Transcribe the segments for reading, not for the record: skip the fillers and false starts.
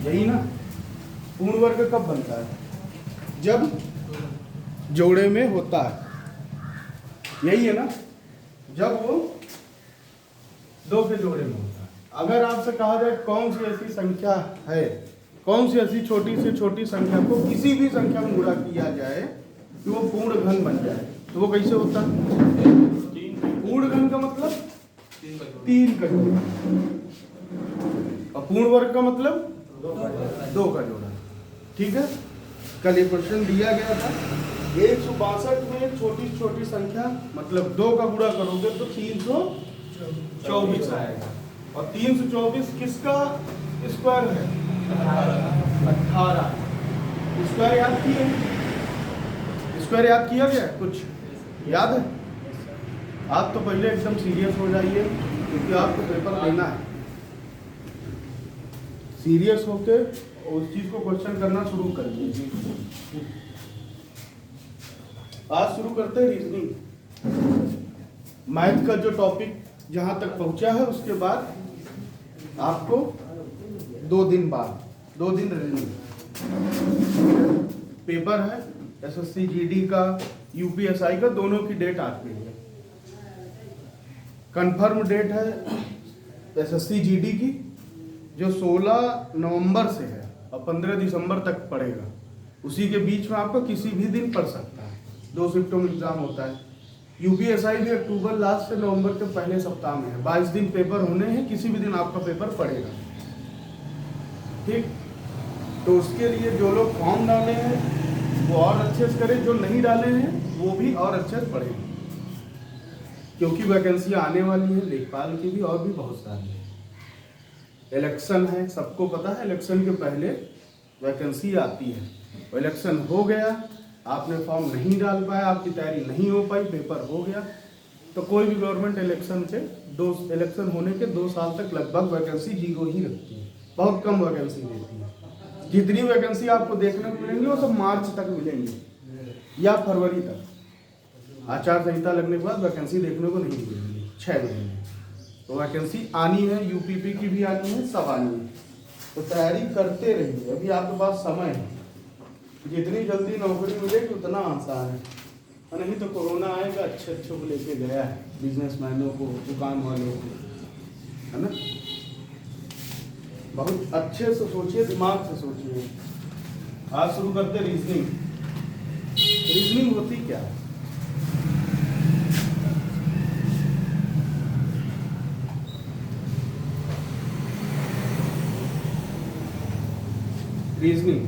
यही ना। पूर्ण वर्ग कब बनता है? जब जोड़े में होता है, यही है ना, जब वो दो के जोड़े में होता है। अगर आपसे कहा जाए कौन सी ऐसी संख्या है, कौन सी ऐसी छोटी से छोटी संख्या को किसी भी संख्या में गुणा किया जाए कि वो पूर्ण घन बन जाए, तो वो कैसे होता है? पूर्ण घन का मतलब 3 का जोड़ा, और पूर्ण वर्ग का मतलब 2 का जोड़ा। ठीक है, कल ये क्वेश्चन दिया गया था। 162 में छोटी से छोटी संख्या मतलब 2 का गुणा करोगे तो 324 आएगा, और 324 किसका स्क्वायर है? 18। स्क्वायर याद किए? स्क्वायर याद किया गया? कुछ याद है? आप तो पहले एकदम सीरियस हो जाइए, क्योंकि आपको पेपर देना है। सीरियस होके उस चीज को क्वेश्चन करना शुरू कर दीजिए। आज शुरू करते हैं रीजनिंग। मैथ का जो टॉपिक जहां तक पहुंचा है, उसके बाद आपको 2 दिन बाद 2 दिन रीजनिंग पेपर है। एसएससी जीडी का, यूपीएसआई का, दोनों की डेट आती है। कंफर्म डेट है एसएससी जीडी की, जो 16 नवंबर से है और 15 दिसंबर तक पड़ेगा। उसी के बीच में आपका किसी भी दिन पढ़ सकता है। 2 शिफ्टों में एग्जाम होता है। यूपीएसआई भी अक्टूबर लास्ट से नवंबर के पहले सप्ताह में है। 22 दिन पेपर होने हैं, किसी भी दिन आपका पेपर पड़ेगा। ठीक, तो उसके लिए जो लोग फॉर्म डाले हैं वो और अच्छे से करें, जो नहीं डाले हैं वो भी और अच्छे से पढ़ें, क्योंकि वैकेंसी आने वाली है। लेखपाल की भी और भी बहुत सारी है। इलेक्शन है, सबको पता है, इलेक्शन के पहले वैकेंसी आती है। इलेक्शन हो गया, आपने फॉर्म नहीं डाल पाया, आपकी तैयारी नहीं हो पाई, पेपर हो गया, तो कोई भी गवर्नमेंट इलेक्शन से इलेक्शन होने के 2 साल तक लगभग वैकेंसी 0 ही रखती है। बहुत कम वैकेंसी देती है। जितनी वैकेंसी आपको देखने को मिलेंगी वो सब मार्च तक मिलेंगी या फरवरी तक। आचार संहिता लगने के बाद वैकेंसी देखने को नहीं मिलेगी 6 महीने। तो वैकेंसी आनी है, यूपीपी की भी आनी है, सब आनी है। तो तैयारी करते रहिए, अभी आपके पास समय है। जितनी जल्दी नौकरी मिलेगी उतना आसान है, नहीं तो कोरोना आएगा, अच्छे अच्छे को लेके गया है, बिजनेसमैनों को, दुकान वालों को, है ना। बहुत अच्छे से सोचिए, दिमाग से सोचिए। आज शुरू करते रीजनिंग। रीजनिंग होती क्या है? रीजनिंग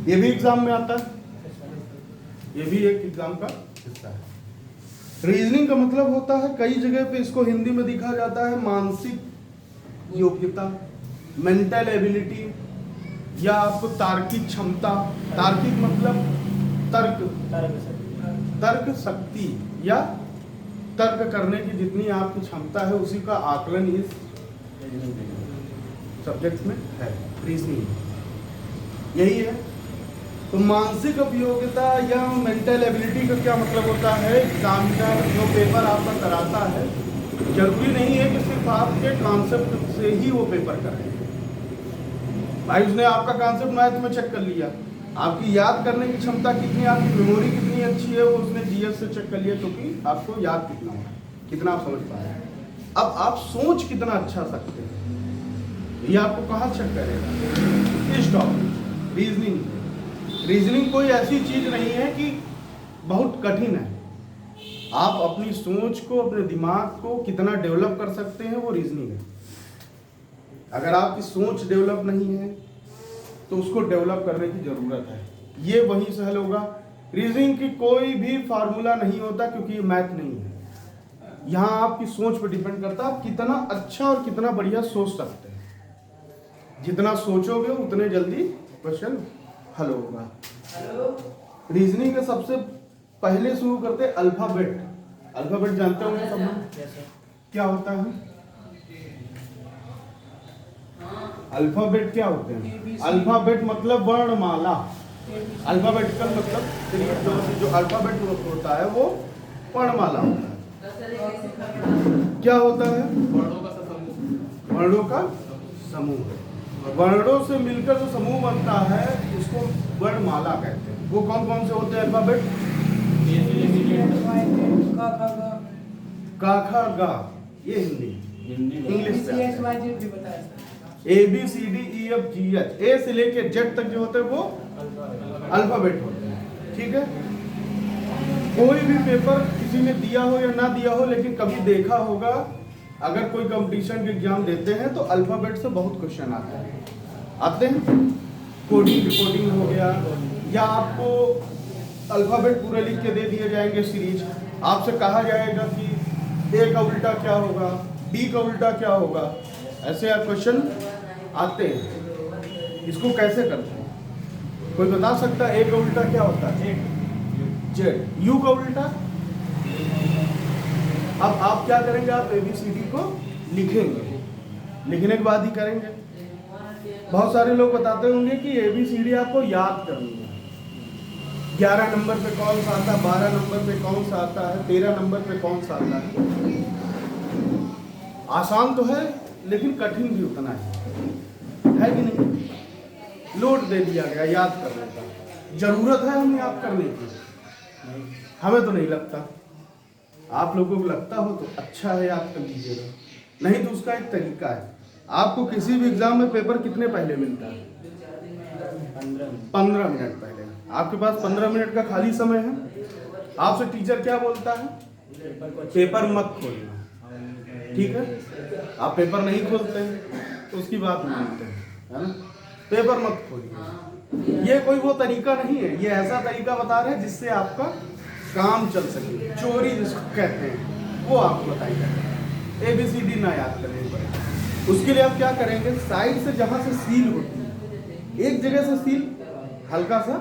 ये भी एग्जाम में आता है, ये भी एक एग्जाम का हिस्सा है। रीजनिंग का मतलब होता है, कई जगह पे इसको हिंदी में लिखा जाता है मानसिक योग्यता, मेंटल एबिलिटी, या आपको तार्किक क्षमता। तार्किक मतलब तर्क शक्ति या तर्क करने की जितनी आपकी क्षमता है, उसी का आकलन इस सब्जेक्ट में है, रीजनिंग यही है। तो मानसिक उपयोगिता या मेंटल एबिलिटी का क्या मतलब होता है? एग्जामिनर जो पेपर आपका कराता है, जरूरी नहीं है कि सिर्फ आपके कॉन्सेप्ट से ही वो पेपर करे। भाई उसने आपका कॉन्सेप्ट मैथ में चेक कर लिया, आपकी याद करने की क्षमता कितनी, आपकी मेमोरी कितनी अच्छी है, वो उसने जीएस से चेक कर लिया, क्योंकि आपको याद कितना हो, कितना आप समझ पाए। अब आप सोच कितना अच्छा सकते हैं, ये आपको कहाँ चेक करेगा? इस टॉपिक रीजनिंग। रीजनिंग कोई ऐसी चीज नहीं है कि बहुत कठिन है। आप अपनी सोच को, अपने दिमाग को कितना डेवलप कर सकते हैं, वो रीजनिंग है। अगर आपकी सोच डेवलप नहीं है तो उसको डेवलप करने की जरूरत है। ये वही से हल होगा। रीजनिंग की कोई भी फार्मूला नहीं होता, क्योंकि ये मैथ नहीं है। यहाँ आपकी सोच पर डिपेंड करता है आप कितना अच्छा और कितना बढ़िया सोच सकते हैं। जितना सोचोगे उतने जल्दी क्वेश्चन हल होगा। रीजनिंग के सबसे पहले शुरू करते हैं अल्फाबेट। अल्फाबेट जानते होंगे सब लोग, क्या होता है? अल्फाबेट क्या होते हैं? अल्फाबेट मतलब वर्णमाला। अल्फाबेटिकल मतलब जो अल्फाबेट होता है वो वर्णमाला होता है। क्या होता है? वर्णों का समूह। वर्णों से मिलकर जो समूह बनता है इसको वर्णमाला कहते हैं। वो कौन कौन से होते हैं अल्फाबेट? का खा गा, ये Hindi, English A B C D E F G H, A से लेके जेड तक जो होते हैं वो अल्फाबेट होते हैं। ठीक है, कोई भी पेपर किसी ने दिया हो या ना दिया हो, लेकिन कभी देखा होगा अगर कोई कंपटीशन के एग्जाम देते हैं तो अल्फाबेट से बहुत क्वेश्चन आते हैं। कोडिंग रिपोर्टिंग हो गया, या आपको अल्फाबेट पूरा लिख के दे दिए जाएंगे सीरीज, आपसे कहा जाएगा कि ए का उल्टा क्या होगा, बी का उल्टा क्या होगा, ऐसे क्वेश्चन आते हैं। इसको कैसे करते हैं, कोई बता सकता है? ए का उल्टा क्या होता है? जेड। यू का उल्टा? अब आप क्या करेंगे, आप ABCD को लिखेंगे, लिखने के बाद ही करेंगे। बहुत सारे लोग बताते होंगे कि ABCD आपको याद करनी है, 11 नंबर पे कौन सा आता है, 12 नंबर पे कौन सा आता है, 13 नंबर पे कौन सा आता है। आसान तो है लेकिन कठिन भी उतना है कि नहीं? लोड दे दिया गया याद करने का, जरूरत है हमें याद करने की? हमें तो नहीं लगता। आप लोगों को लगता हो तो अच्छा है, याद कर लीजिएगा, नहीं तो उसका एक तरीका है। आपको किसी भी एग्जाम में पेपर कितने पहले मिलता है? 15 मिनट पहले। आपके पास 15 मिनट का खाली समय है, आपसे टीचर क्या बोलता है? पेपर मत खोलना। ठीक है, आप पेपर नहीं खोलते हैं तो उसकी बात मानते हैं, है ना? पेपर मत खोलिए, ये कोई वो तरीका नहीं है, ये ऐसा तरीका बता रहे हैं जिससे आपका काम चल सके। चोरी जिसको कहते हैं वो आपको बताई जाए। ABCD ना याद करने पड़ेगा, उसके लिए आप क्या करेंगे, साइड से जहां से सील होती है, एक जगह से सील हल्का सा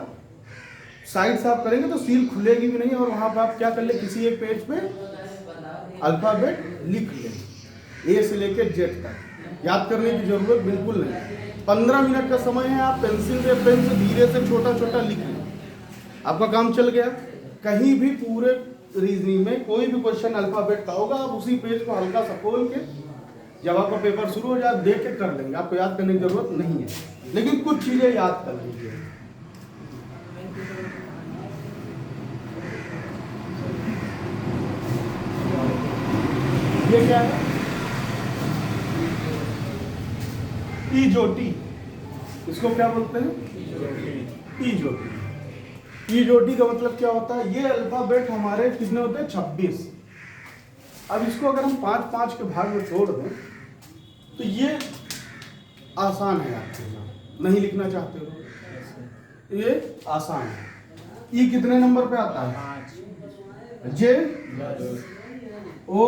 साइड से आप करेंगे तो सील खुलेगी भी नहीं, और वहां पर आप क्या कर ले, किसी एक पेज पे अल्फाबेट लिख ले, ए से लेकर जेड तक। याद करने की जरूरत बिल्कुल नहीं। 15 मिनट का समय है, आप पेंसिल से पेन से धीरे से छोटा छोटा लिख लें, आपका काम चल गया। कहीं भी पूरे रीजनिंग में कोई भी क्वेश्चन अल्फाबेट का होगा, आप उसी पेज को हल्का सा खोल के जब आपका पेपर शुरू हो जाए आप देख के कर लेंगे, आपको याद करने की जरूरत नहीं है, लेकिन कुछ चीजें याद कर लीजिए। ये क्या है? ईजोटी, इसको क्या बोलते हैं? ईजोटी। ईजोटी का मतलब क्या होता है? ये अल्फाबेट हमारे कितने होते हैं? 26। अब इसको अगर हम 5-5 के भाग में तोड़ दें तो ये आसान है, आपको नहीं लिखना चाहते हो, ये आसान है। ई कितने नंबर पे आता है? जे, ओ,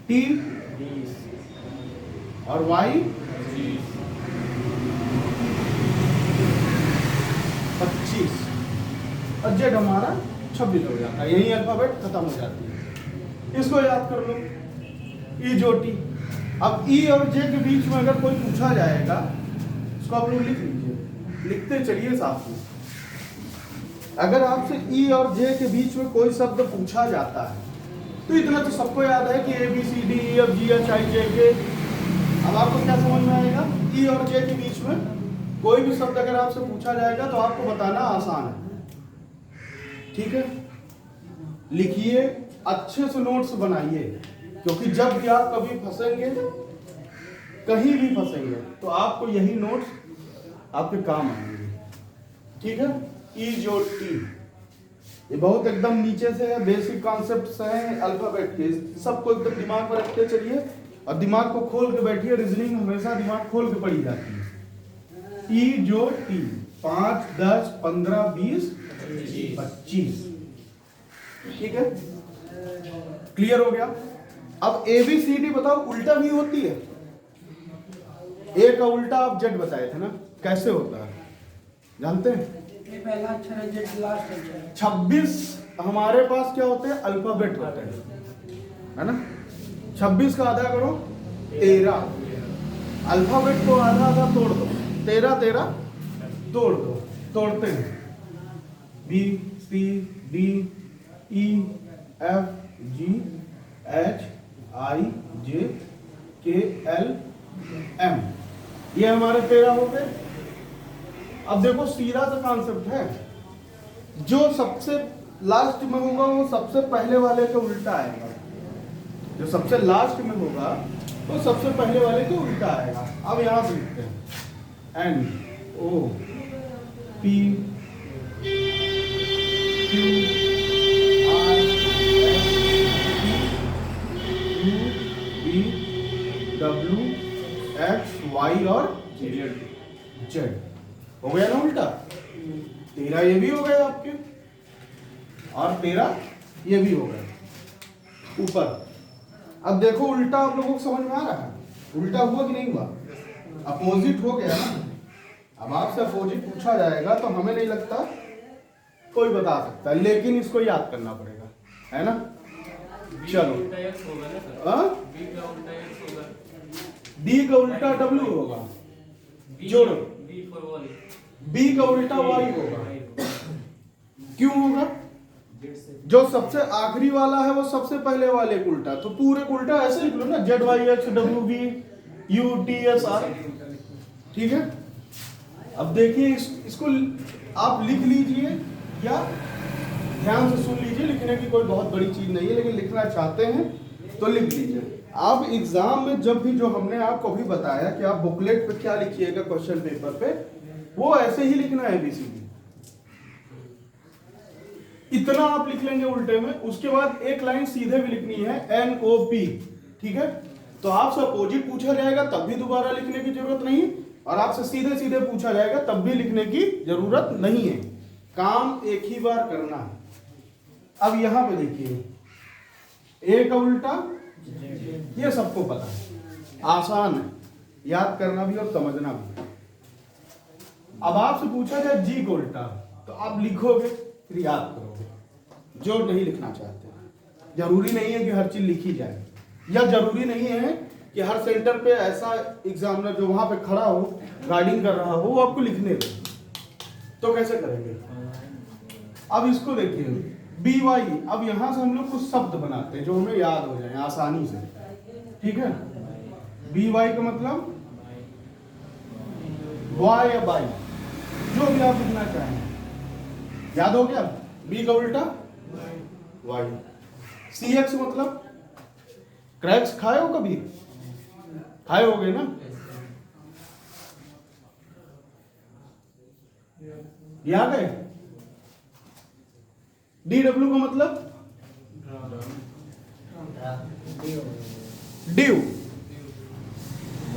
टी और वाई 25 और जेड हमारा 26 हो जाता है। यही अल्फाबेट खत्म हो जाती है, इसको याद कर लो, ई जो टी। अब ई और जे के बीच में अगर कोई पूछा जाएगा, इसको आप लोग लिख लीजिए, लिखते चलिए साथ में। अगर आपसे ई और जे के बीच में कोई शब्द पूछा जाता है तो इतना तो सबको याद है कि ABCDEFGHIJK। अब आपको क्या समझ में आएगा? ई और जे के बीच में कोई भी शब्द अगर आपसे पूछा जाएगा तो आपको बताना आसान है। ठीक है, लिखिए, अच्छे से नोट्स बनाइए, क्योंकि जब भी आप कभी फंसेंगे, कहीं भी फंसेंगे, तो आपको यही नोट्स आपके काम आएंगे। ठीक है, ई जो टी, ये बहुत एकदम नीचे से है, बेसिक कॉन्सेप्ट्स हैं अल्फाबेट के, सबको एकदम दिमाग में रखते चलिए और दिमाग को खोल के बैठिए। रीजनिंग हमेशा दिमाग खोल के पढ़ी जाती है। ई जो टी, 5, 10, 15, 20, 25। ठीक है, क्लियर हो गया? अब ABCD बताओ, उल्टा भी होती है। ए का उल्टा आप जेड बताए थे ना, कैसे होता है जानते हैं? पहला अक्षर है जेड, लास्ट अक्षर। 26 हमारे पास क्या होते हैं? अल्फाबेट होते हैं, है ना? 26 का आधा करो 13, अल्फाबेट को आधा आधा तोड़ दो, 13 तोड़ दो, तोड़ते हैं। B C D E F G H I J K L M. ये हमारे 13 हो गए। अब देखो सीधा सा कॉन्सेप्ट है, जो सबसे लास्ट में होगा वो सबसे पहले वाले के उल्टा आएगा। जो सबसे लास्ट में होगा वो सबसे पहले वाले के उल्टा आएगा। अब यहां से लिखते हैं N O P Q R S U B W X Y और जेड। हो गया ना उल्टा? 13 ये भी हो गए आपके और 13 ये भी हो गए ऊपर। अब देखो उल्टा आप लोगों को समझ में आ रहा है? उल्टा हुआ कि नहीं हुआ? अपोजिट हो गया ना। अब आपसे अपोजिट पूछा जाएगा तो हमें नहीं लगता कोई बता सकता, लेकिन इसको याद करना पड़ेगा, है ना? चलो, डी का उल्टा डब्ल्यू होगा, जोड़ो। बी का उल्टा वाई होगा। क्यों होगा? जो सबसे आखिरी वाला है वो सबसे पहले वाले को उल्टा, तो पूरे को उल्टा ऐसे लिख लो ना, Z Y X W B U T S R. ठीक है? अब देखिए इसको आप लिख लीजिए, या ध्यान से सुन लीजिए, लिखने की कोई बहुत बड़ी चीज नहीं है, लेकिन लिखना चाहते हैं तो लिख लीजिए। आप एग्जाम में जब भी, जो हमने आपको भी बताया कि आप बुकलेट पे क्या लिखिएगा क्वेश्चन पेपर पे, वो ऐसे ही लिखना है एबीसीडी। इतना आप लिख लेंगे उल्टे में, उसके बाद एक लाइन सीधे भी लिखनी है एन ओ पी। ठीक है? तो आपसे अपोजिट पूछा जाएगा तब भी दोबारा लिखने की जरूरत नहीं, और आपसे सीधे सीधे पूछा जाएगा तब भी लिखने की जरूरत नहीं है। काम एक ही बार करना है। अब यहां पे देखिए, ए का उल्टा, ये सबको पता है, आसान है याद करना भी और समझना भी। अब आपसे पूछा जाए जी को उल्टा, तो आप लिखोगे फिर याद करोगे, जो नहीं लिखना चाहते। जरूरी नहीं है कि हर चीज लिखी जाए, या जरूरी नहीं है कि हर सेंटर पे ऐसा एग्जामिनर जो वहां पे खड़ा हो, गाइडिंग कर रहा हो, वो आपको लिखने दे। तो कैसे करेंगे? अब इसको देखिए, बी वाई। अब यहां से हम लोग कुछ शब्द बनाते हैं जो हमें याद हो जाए आसानी से। ठीक है? बी वाई का मतलब वाई या बाई, जो भी आप लिखना चाहें। याद हो गया? बी का उल्टा वाई। सी एक्स मतलब क्रैक्स खाए हो कभी? खाए होगे ना? याद है? डी डब्ल्यू का मतलब ड्यू।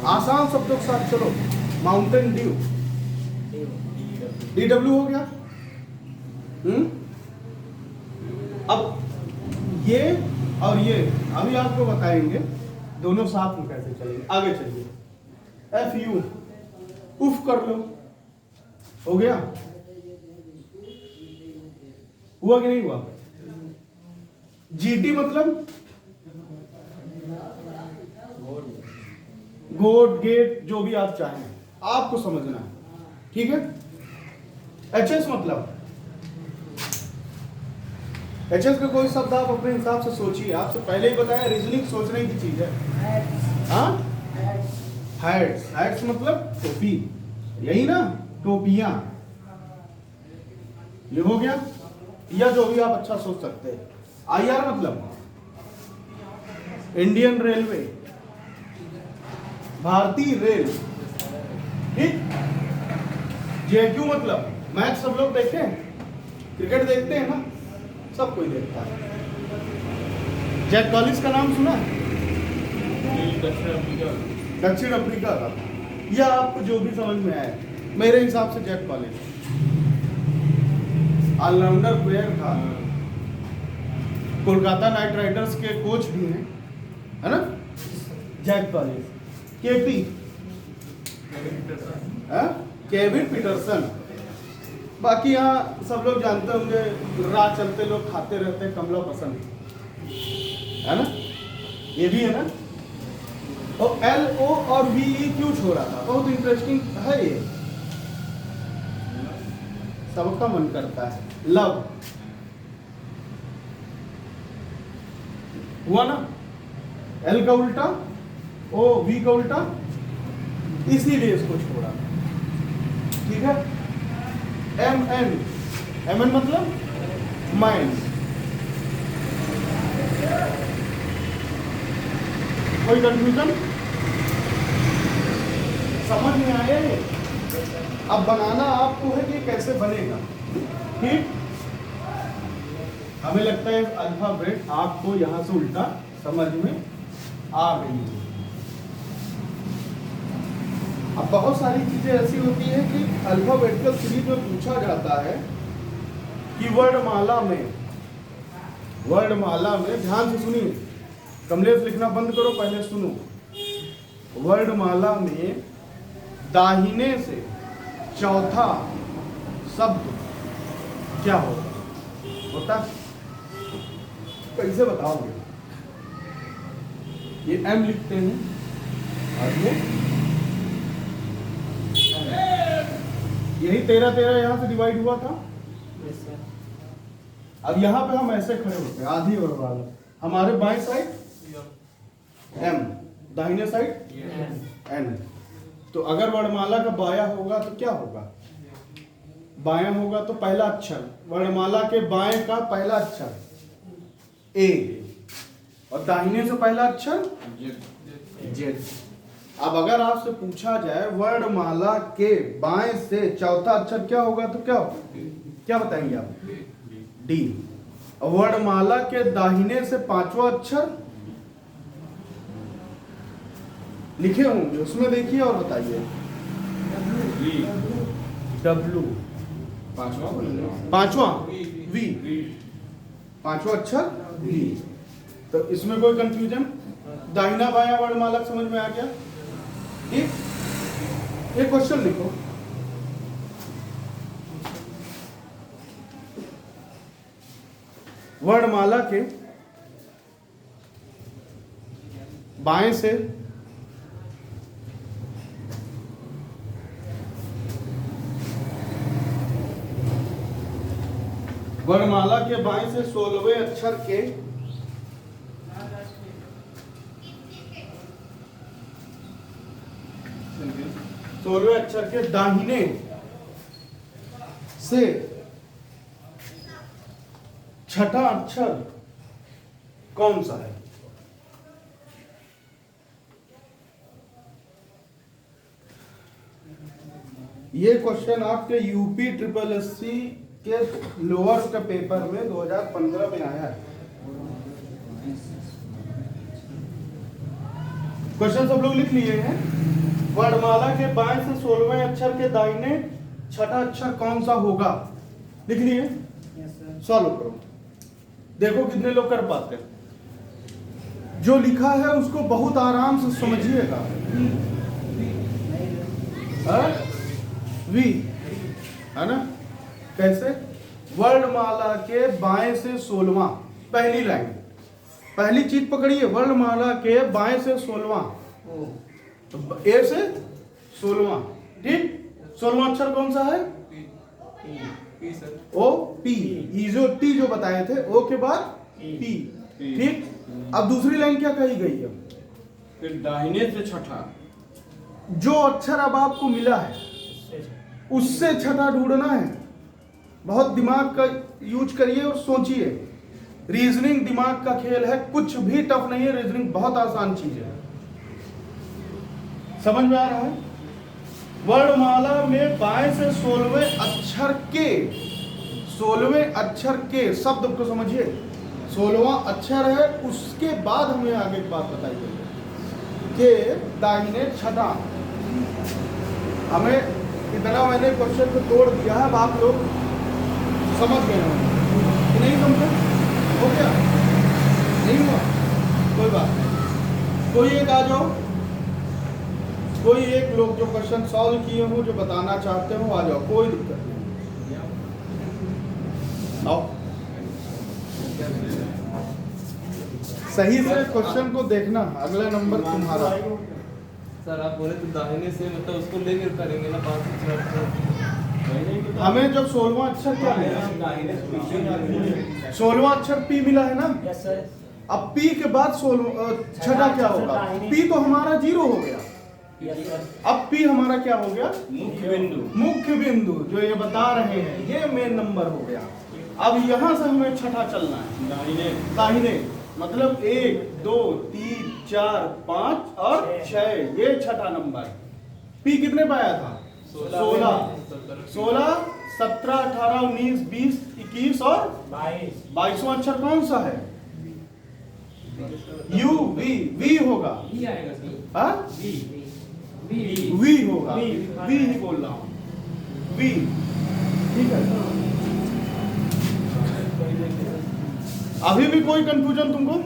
आसान शब्दों के साथ चलो, माउंटेन ड्यू। डी डब्ल्यू हो गया। अब ये और ये अभी आपको बताएंगे दोनों साथ में कैसे चलेंगे। आगे चलिए, एफ यू, उफ कर लो। हो गया? हुआ कि नहीं हुआ? जीटी मतलब गोट गेट, जो भी आप चाहें, आपको समझना है। ठीक है? एचएस मतलब, एचएस का कोई शब्द आप अपने हिसाब से सोचिए। आपसे पहले ही बताया रीजनिंग सोचने की चीज है। हाँ, हैट्स। हैट्स मतलब टोपी, यही ना, टोपियां। ये हो गया, या जो भी आप अच्छा सोच सकते हैं। आईआर मतलब इंडियन रेलवे, भारतीय रेल। ठीक? जेक्यू मतलब मैच सब लोग देखे हैं, क्रिकेट देखते हैं ना, सब कोई देखता है। जैक कॉलिंस का नाम सुना? दक्षिण अफ्रीका का, या आपको जो भी समझ में आए। मेरे हिसाब से जैक कॉलिंस ऑलराउंडर प्लेयर था, कोलकाता नाइट राइडर्स के कोच भी हैं, है ना? Jack Collins. KP, Kevin Pietersen. बाकी यहाँ सब लोग जानते होंगे, राह चलते लोग खाते रहते हैं, कमला पसंद, है ना? ये भी है ना? और एल ओ और वी ई क्यों छोड़ा था? बहुत इंटरेस्टिंग है ये, सबका मन करता है। लव हुआ ना? एल का उल्टा ओ, वी का उल्टा इसीलिए इसको छोड़ा। ठीक है, MN, MN मतलब माइंस। कोई कंफ्यूजन समझ में आया है? अब बनाना आपको है कि कैसे बनेगा। ठीक, हमें लगता है अल्फाबेट आपको यहां से उल्टा समझ में आ गई है। अब बहुत सारी चीजें ऐसी होती है कि अल्फाबेटिकल सीरीज में पूछा जाता है कि वर्णमाला में ध्यान से सुनिए, कमलेश लिखना बंद करो, पहले सुनो। वर्णमाला में दाहिने से चौथा शब्द क्या होता? कैसे बताओगे? ये M लिखते हैं और ये यही 13 यहां से डिवाइड हुआ था। अब यहां पे हम ऐसे खड़े होते हैं, आधी वर्णमाला हमारे बाएं साइड M, दाहिने साइड N। तो अगर वर्णमाला का बायां होगा तो क्या होगा? बायां होगा तो पहला अक्षर, वर्णमाला के बाएं का पहला अक्षर A, और दाहिने से पहला अक्षर Z। अब अगर आपसे पूछा जाए वर्णमाला के बाएं से चौथा अक्षर क्या होगा तो क्या बताएंगे आप? D। और वर्णमाला के दाहिने से पांचवा अक्षर लिखे होंगे, उसमें देखिए और बताइए। W। पांचवा V, पांचवा अक्षर V। तो इसमें कोई कंफ्यूजन? दाहिना बायां वर्णमाला समझ में आ गया? ठीक, एक क्वेश्चन लिखो। वर्णमाला के बाएं से वर्णमाला के बाएं से 16वें अक्षर के दाहिने से छठा अक्षर कौन सा है? ये क्वेश्चन आपके यूपी SSSC के लोअर का पेपर में 2015 में आया है। क्वेश्चन सब लोग लिख लिए हैं। वर्णमाला के बाएं से 16वें अक्षर के दाहिने छठा अक्षर कौन सा होगा? लिख लिए? सॉल्व करो, देखो कितने लोग कर पाते हैं। जो लिखा है उसको बहुत आराम से समझिएगा। V है ना? कैसे? वर्णमाला के बाएं से 16वां, पहली लाइन, पहली चीज पकड़िए। वर्णमाला के बाएं से 16वां, तो A से 16वां, ठीक। 16वां अक्षर कौन सा है? O P। जो T जो बताए थे, O के बाद P, ठीक। अब दूसरी लाइन क्या कही गई है? फिर दाहिने से छठा, जो अक्षर अब आपको मिला है उससे छठा ढूंढना है। बहुत दिमाग का यूज करिए और सोचिए। रीजनिंग दिमाग का खेल है, कुछ भी टफ नहीं है। रीजनिंग बहुत आसान चीज है। समझ में आ रहा है? वर्णमाला में बाएं से 16वें अक्षर के शब्द को समझिए। 16वां अक्षर है, उसके बाद हमें आगे एक बात बताइए कि दाहिने छठा। हमें इतना मैंने क्वेश्चन को तोड़ दिया है, अब आप लोग समझ गए होंगे कि नहीं समझे? हो गया? नहीं हुआ? कोई बात नहीं। कोई एक आ जाओ, कोई एक लोग जो क्वेश्चन सॉल्व किए हो, जो बताना चाहते हो, आ जाओ, कोई दिक्कत नहीं। आओ, सही से क्वेश्चन को देखना। अगला नंबर तुम्हारा। सर आप बोले तो दाहिने से, मतलब उसको लेकर करेंगे ना 5 अक्षर। हमें जब 16वां अक्षर क्या मिला? 16वां अक्षर P मिला है ना? Yes sir. अब P के बाद 16 छठा क्या होगा? P तो हमारा 0 हो गया। अब पी हमारा क्या हो गया? मुख्य बिंदु। मुख्य बिंदु जो ये बता रहे हैं, ये मेन नंबर हो गया। अब यहां से हमें छठा चलना है, दाहिने। दाहिने, मतलब 1 2 3 4 5 और 6, ये छठा नंबर। पी कितने पाया था? 16, 17, 18, 19, 20, 21 और 22वां अक्षर कौन सा है? यू, वी होगा। हाँ? वी होगा, वी ही बोल रहा हूं, वी। ठीक है, अभी भी कोई कंफ्यूजन तुमको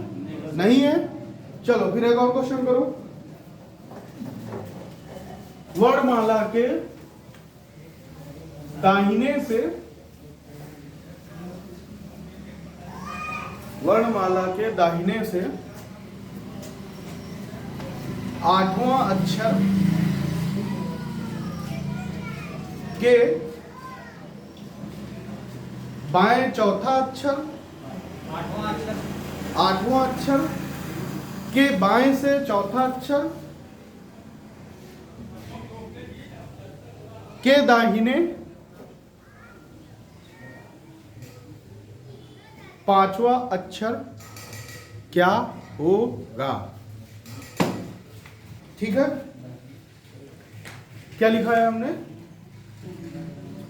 नहीं है? चलो फिर एक और क्वेश्चन करो। वर्णमाला के दाहिने से, वर्णमाला के दाहिने से 8वां अक्षर के बाएं चौथा अक्षर, 8वां अक्षर के बाएं से चौथा अक्षर के दाहिने 5वां अक्षर क्या होगा? ठीक है, क्या लिखा है हमने?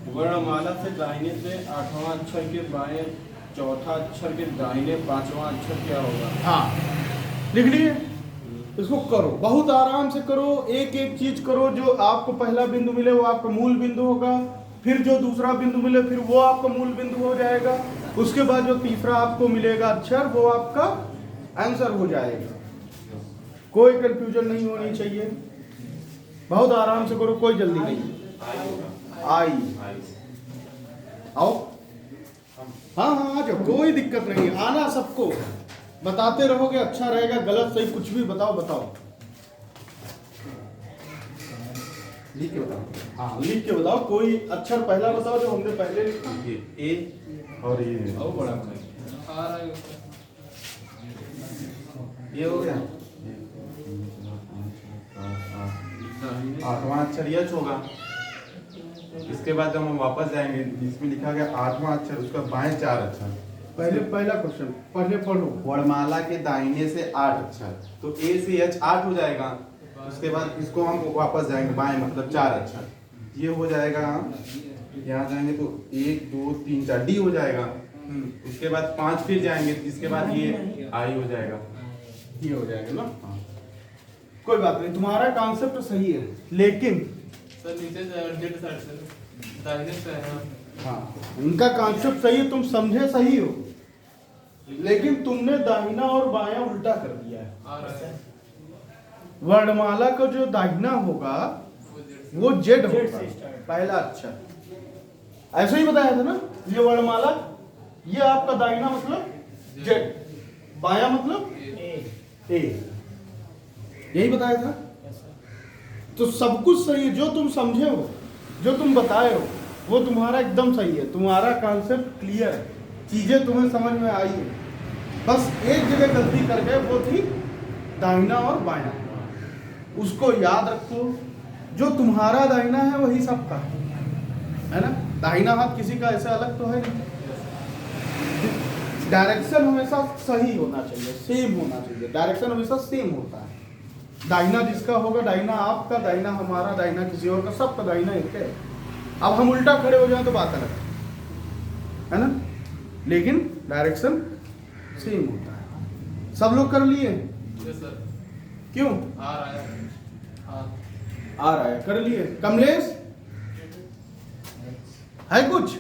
वर्णमाला से दाहिने से 8वां अक्षर के बाएं चौथा अक्षर के दाहिने 5वां अक्षर क्या होगा? हाँ, लिख लिए। इसको करो, बहुत आराम से करो, एक एक चीज करो। जो आपको पहला बिंदु मिले वो आपका मूल बिंदु होगा, फिर जो दूसरा बिंदु मिले फिर वो आपका मूल बिंदु हो जाएगा, उसके बाद जो तीसरा आपको मिलेगा अक्षर वो आपका आंसर हो जाएगा। कोई कंफ्यूजन नहीं होनी चाहिए, बहुत आराम से करो, कोई जल्दी नहीं। आई आओ, हाँ हाँ आ जाओ, कोई दिक्कत नहीं, आना सबको। बताते रहोगे अच्छा रहेगा, गलत सही कुछ भी बताओ। लिख के बताओ, हाँ लिख के बताओ। कोई अक्षर पहला बताओ जो हमने पहले लिखा। ए और ये और बड़ा आ रहा है। ये हो गया। 8वां अक्षर यच होगा। इसके बाद जब हम वापस जाएंगे, इसमें लिखा गया 8वां अक्षर, उसका बाएं 4 अक्षर। पहला क्वेश्चन पहले पढ़ो। वर्णमाला के दाहिने से 8 अक्षर, तो ए से एच 8 हो जाएगा। उसके बाद इसको हम वापस जाएंगे बाएं, मतलब 4 अक्षर, ये हो जाएगा। यहाँ जाएंगे तो 1 2 3 4 डी हो जाएगा। उसके बाद 5 फिर जाएंगे, इसके बाद ये आई हो जाएगा, ये हो जाएगा ना। हाँ, कोई बात नहीं, तुम्हारा कॉन्सेप्ट सही है, लेकिन सर नीचे जेड साइड से दाहिने से है ना। हाँ, उनका कॉन्सेप्ट सही है, तुम समझे सही हो, लेकिन तुमने दाहिना और बायां उल्टा कर दिया है। आ रहा है वर्णमाला का जो दाहिना होगा वो जेड होगा, पहला अक्षर। ऐसा ही बताया था ना, ये वर्णमाला, ये आपका दाहिना मतलब जेड, बायां मतलब ए, यही बताया था। तो सब कुछ सही है, जो तुम समझे हो, जो तुम बताए हो वो तुम्हारा एकदम सही है, तुम्हारा कॉन्सेप्ट क्लियर है, चीजें तुम्हें समझ में आई है। बस एक जगह गलती कर गए, वो थी दाहिना और बायां। उसको याद रखो, जो तुम्हारा दाहिना है वही सबका है ना। दाहिना हाथ किसी का ऐसा अलग तो है नहीं। डायरेक्शन हमेशा सही होना चाहिए, सेम होना चाहिए, डायरेक्शन हमेशा सेम होता है। दाहिना जिसका होगा, दाहिना आपका, दाहिना हमारा, दाहिना किसी और का, सबका दाहिना एक है। अब हम उल्टा खड़े हो जाए तो बात अलग है ना, लेकिन डायरेक्शन सेम होता है। सब लोग कर लिए? Yes sir. क्यों? आ रहा है। हाँ आ रहा है, कर लिए। कमलेश है कुछ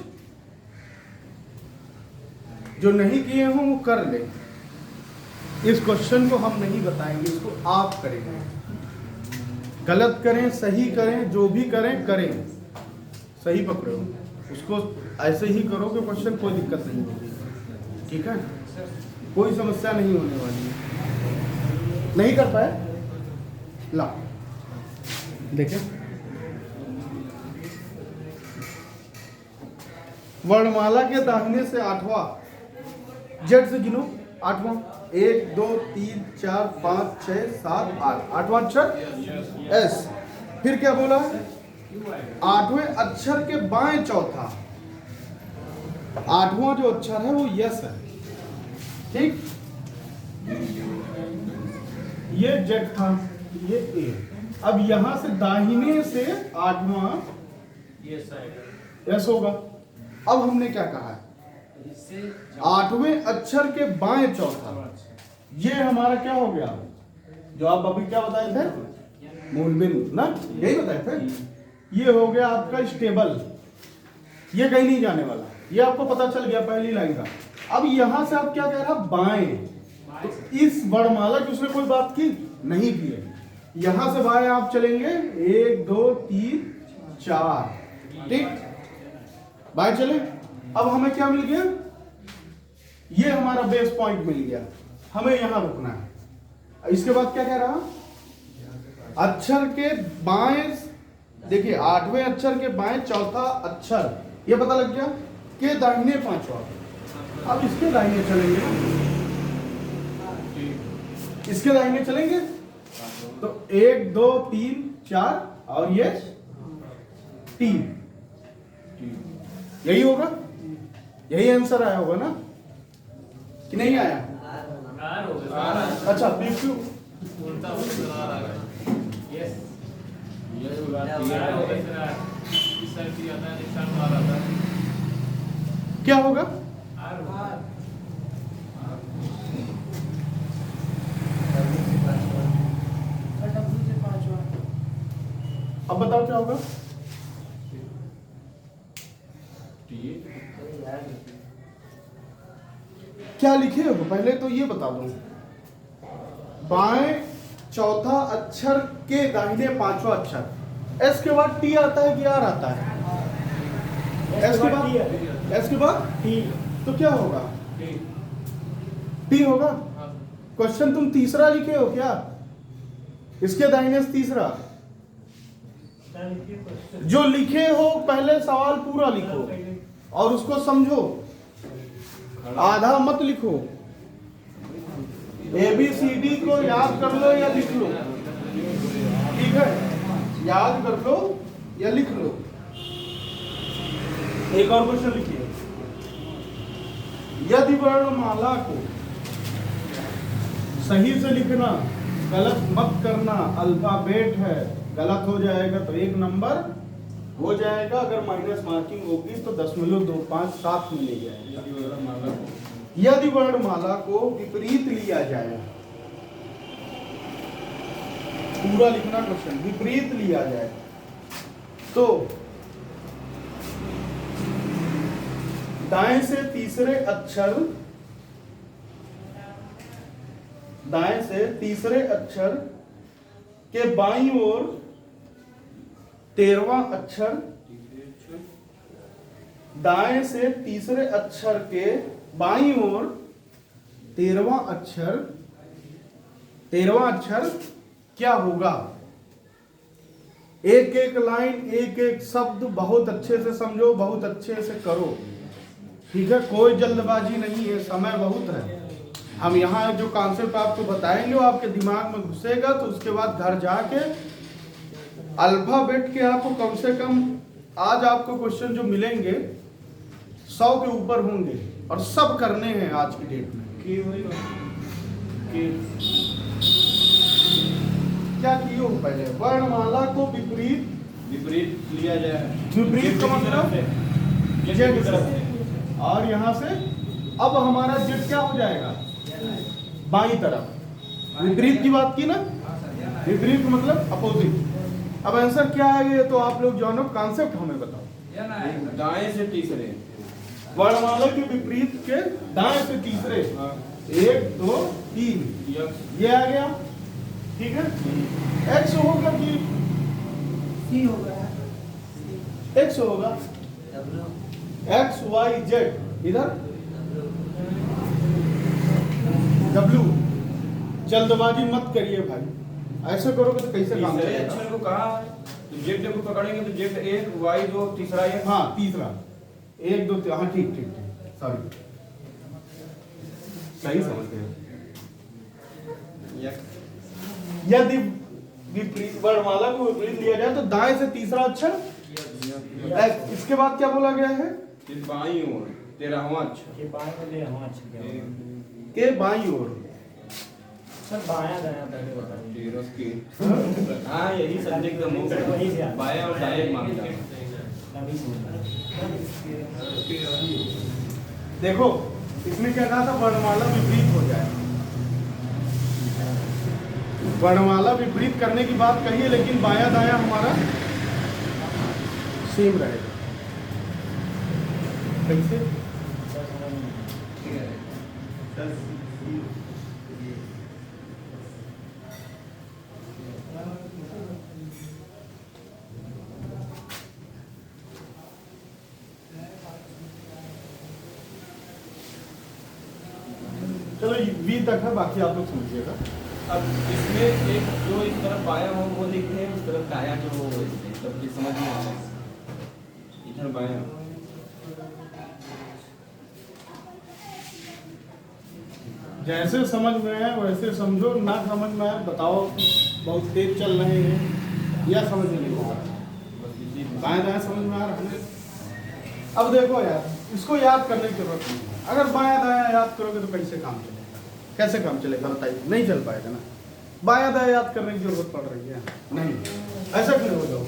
जो नहीं किए हों वो कर ले। इस क्वेश्चन को हम नहीं बताएंगे, इसको आप करेंगे। गलत करें सही करें, जो भी करें करें, सही पकड़ो, उसको ऐसे ही करोगे क्वेश्चन, कोई दिक्कत नहीं होगी। ठीक है, कोई समस्या नहीं होने वाली है। नहीं कर पाए, ला देखें। वर्णमाला के दाहिने से 8वां, जेड से गिनो 8वां, 1 2 3 4 5 6 7 8, 8वां अक्षर एस। फिर क्या बोला है, आठवें अक्षर के बाएं चौथा, आठवां जो अक्षर है वो यस है, ठीक। ये जेड था, ये ए। अब यहां से दाहिने से आठवां यस होगा। अब हमने क्या कहा है, आठवें अक्षर के बाएं चौथा, ये हमारा क्या हो गया, जो आप अभी क्या बताए थे, मूलबिंदु ना, यही बताए थे। ये हो गया आपका स्टेबल, ये कहीं नहीं जाने वाला, ये आपको पता चल गया पहली लाइन का। अब यहां से आप क्या कह रहा, बाएं, तो इस वर्णमाला की उसने कोई बात की नहीं की है। यहां से बाएं आप चलेंगे 1 2 3 4, ठीक, बाएं चले। अब हमें क्या मिल गया, ये हमारा बेस पॉइंट मिल गया, हमें यहां रुकना है। इसके बाद क्या कह रहा, अक्षर के बाएं, देखिए आठवें अक्षर के बाएं चौथा अक्षर, ये पता लग गया के दाहिने पांचवा। अब इसके दाहिने चलेंगे, इसके दाहिने चलेंगे तो 1 2 3 4 और ये 3, यही होगा, यही आंसर आया होगा ना, कि नहीं आया? अच्छा PQ क्या होगा, अब बताओ क्या होगा, क्या लिखे हो पहले तो ये बता दो। बाएं चौथा अक्षर के दाहिने पांचवा अक्षर, एस के बाद टी आता है कि आर आता है, एस के बाद टी, तो क्या होगा, टी होगा। क्वेश्चन तुम तीसरा लिखे हो क्या, इसके दाहिने से तीसरा, जो लिखे हो पहले सवाल पूरा लिखो और उसको समझो, आधा मत लिखो। ABCD को याद कर लो या लिख लो, ठीक है, याद कर लो या लिख लो। एक और क्वेश्चन लिखिए, यदि वर्णमाला को सही से लिखना, गलत मत करना, अल्फाबेट है, गलत हो जाएगा तो 1 नंबर हो जाएगा, अगर माइनस मार्किंग होगी तो 0.25 7 मिलेगा। यदि वर्णमाला को विपरीत लिया जाए, पूरा लिखना क्वेश्चन, विपरीत लिया जाए तो दाएं से तीसरे अक्षर, दाएं से तीसरे अक्षर के बाईं ओर 13वां अक्षर, दाएं से तीसरे अक्षर के बाईं ओर 13वां अक्षर क्या होगा। एक एक लाइन, एक एक शब्द बहुत अच्छे से समझो, बहुत अच्छे से करो, ठीक है, कोई जल्दबाजी नहीं है, समय बहुत है। हम यहाँ जो कॉन्सेप्ट आपको बताएंगे वो आपके दिमाग में घुसेगा, तो उसके बाद घर जाके अल्फाबेट के आपको कम से कम आज आपको क्वेश्चन जो मिलेंगे 100 के ऊपर होंगे और सब करने हैं आज की डेट में। क्या किए हो पहले, वर्णमाला को विपरीत लिया जाए, विपरीत का मतलब जेड, और यहाँ से अब हमारा जेड क्या हो जाएगा, बाईं तरफ। विपरीत की बात की ना, विपरीत मतलब अपोजिट। अब आंसर क्या है ये तो आप लोग जानो, कॉन्सेप्ट हमें बताओ। दाएं से तीसरे, वर्णमाला के विपरीत के दाएं से तीसरे, 1 2 3, ये आ गया, ठीक है। एक्स होगा कि सी होगा, एक्स होगा, एक्स वाई जेड, इधर डब्ल्यू। जल्दबाजी मत करिए भाई, ऐसे करोगे तो कैसे काम तीसरे चलेगा। अक्षर को कहा तो जेड को पकड़ेंगे तो जेड 1 वाई 2 तीसरा 1, हाँ तीसरा 1 2 3, हाँ ठीक ठीक ठीक, सॉरी, सही समझते हैं। यदि विपरीत वर्णमाला को विपरीत लिया जाए तो दाएं से तीसरा अक्षर X। इसके बाद क्या बोला गया है? फिर बाईं ओर 13वां अक्षर ये बाएं में ले हाँ अच्छा क्या होगा? के बाईं ओर। सर बायां दायां पहले बताइए। 13 के हाँ यही सब्जेक्ट का मुंह सर वही से आता है। बायां और दाएं मांगता है। अभी सुन रहा है। देखो इसमें क्या कहा था, वर्णमाला विपरीत हो जाए। वर्णमाला विपरीत करने की बात कही है, लेकिन बायां दायां हमारा सेम रहेगा। कैसे? चलो वी तक है, बाकी आप लोग समझिएगा। अब इसमें एक जो इस तरफ बायां हो वो लिखते हैं, उस तरफ दायां जो हो वो तब ये समझ में आता है। इधर बायां जैसे समझ में आए वैसे समझो, ना समझ में आए बताओ बहुत तेज चल रहे हैं या समझ में नहीं आ रहा। बाएं दाएं समझ में आ रहा है। अब देखो यार, इसको याद करने की जरूरत नहीं है। अगर बायां दायां याद करोगे तो कैसे काम चलेगा? कैसे काम चलेगा बताइए? नहीं चल पाएगा ना। बायां दायां याद करने की जरूरत पड़ रही है? नहीं। ऐसा क्यों हो जाओ?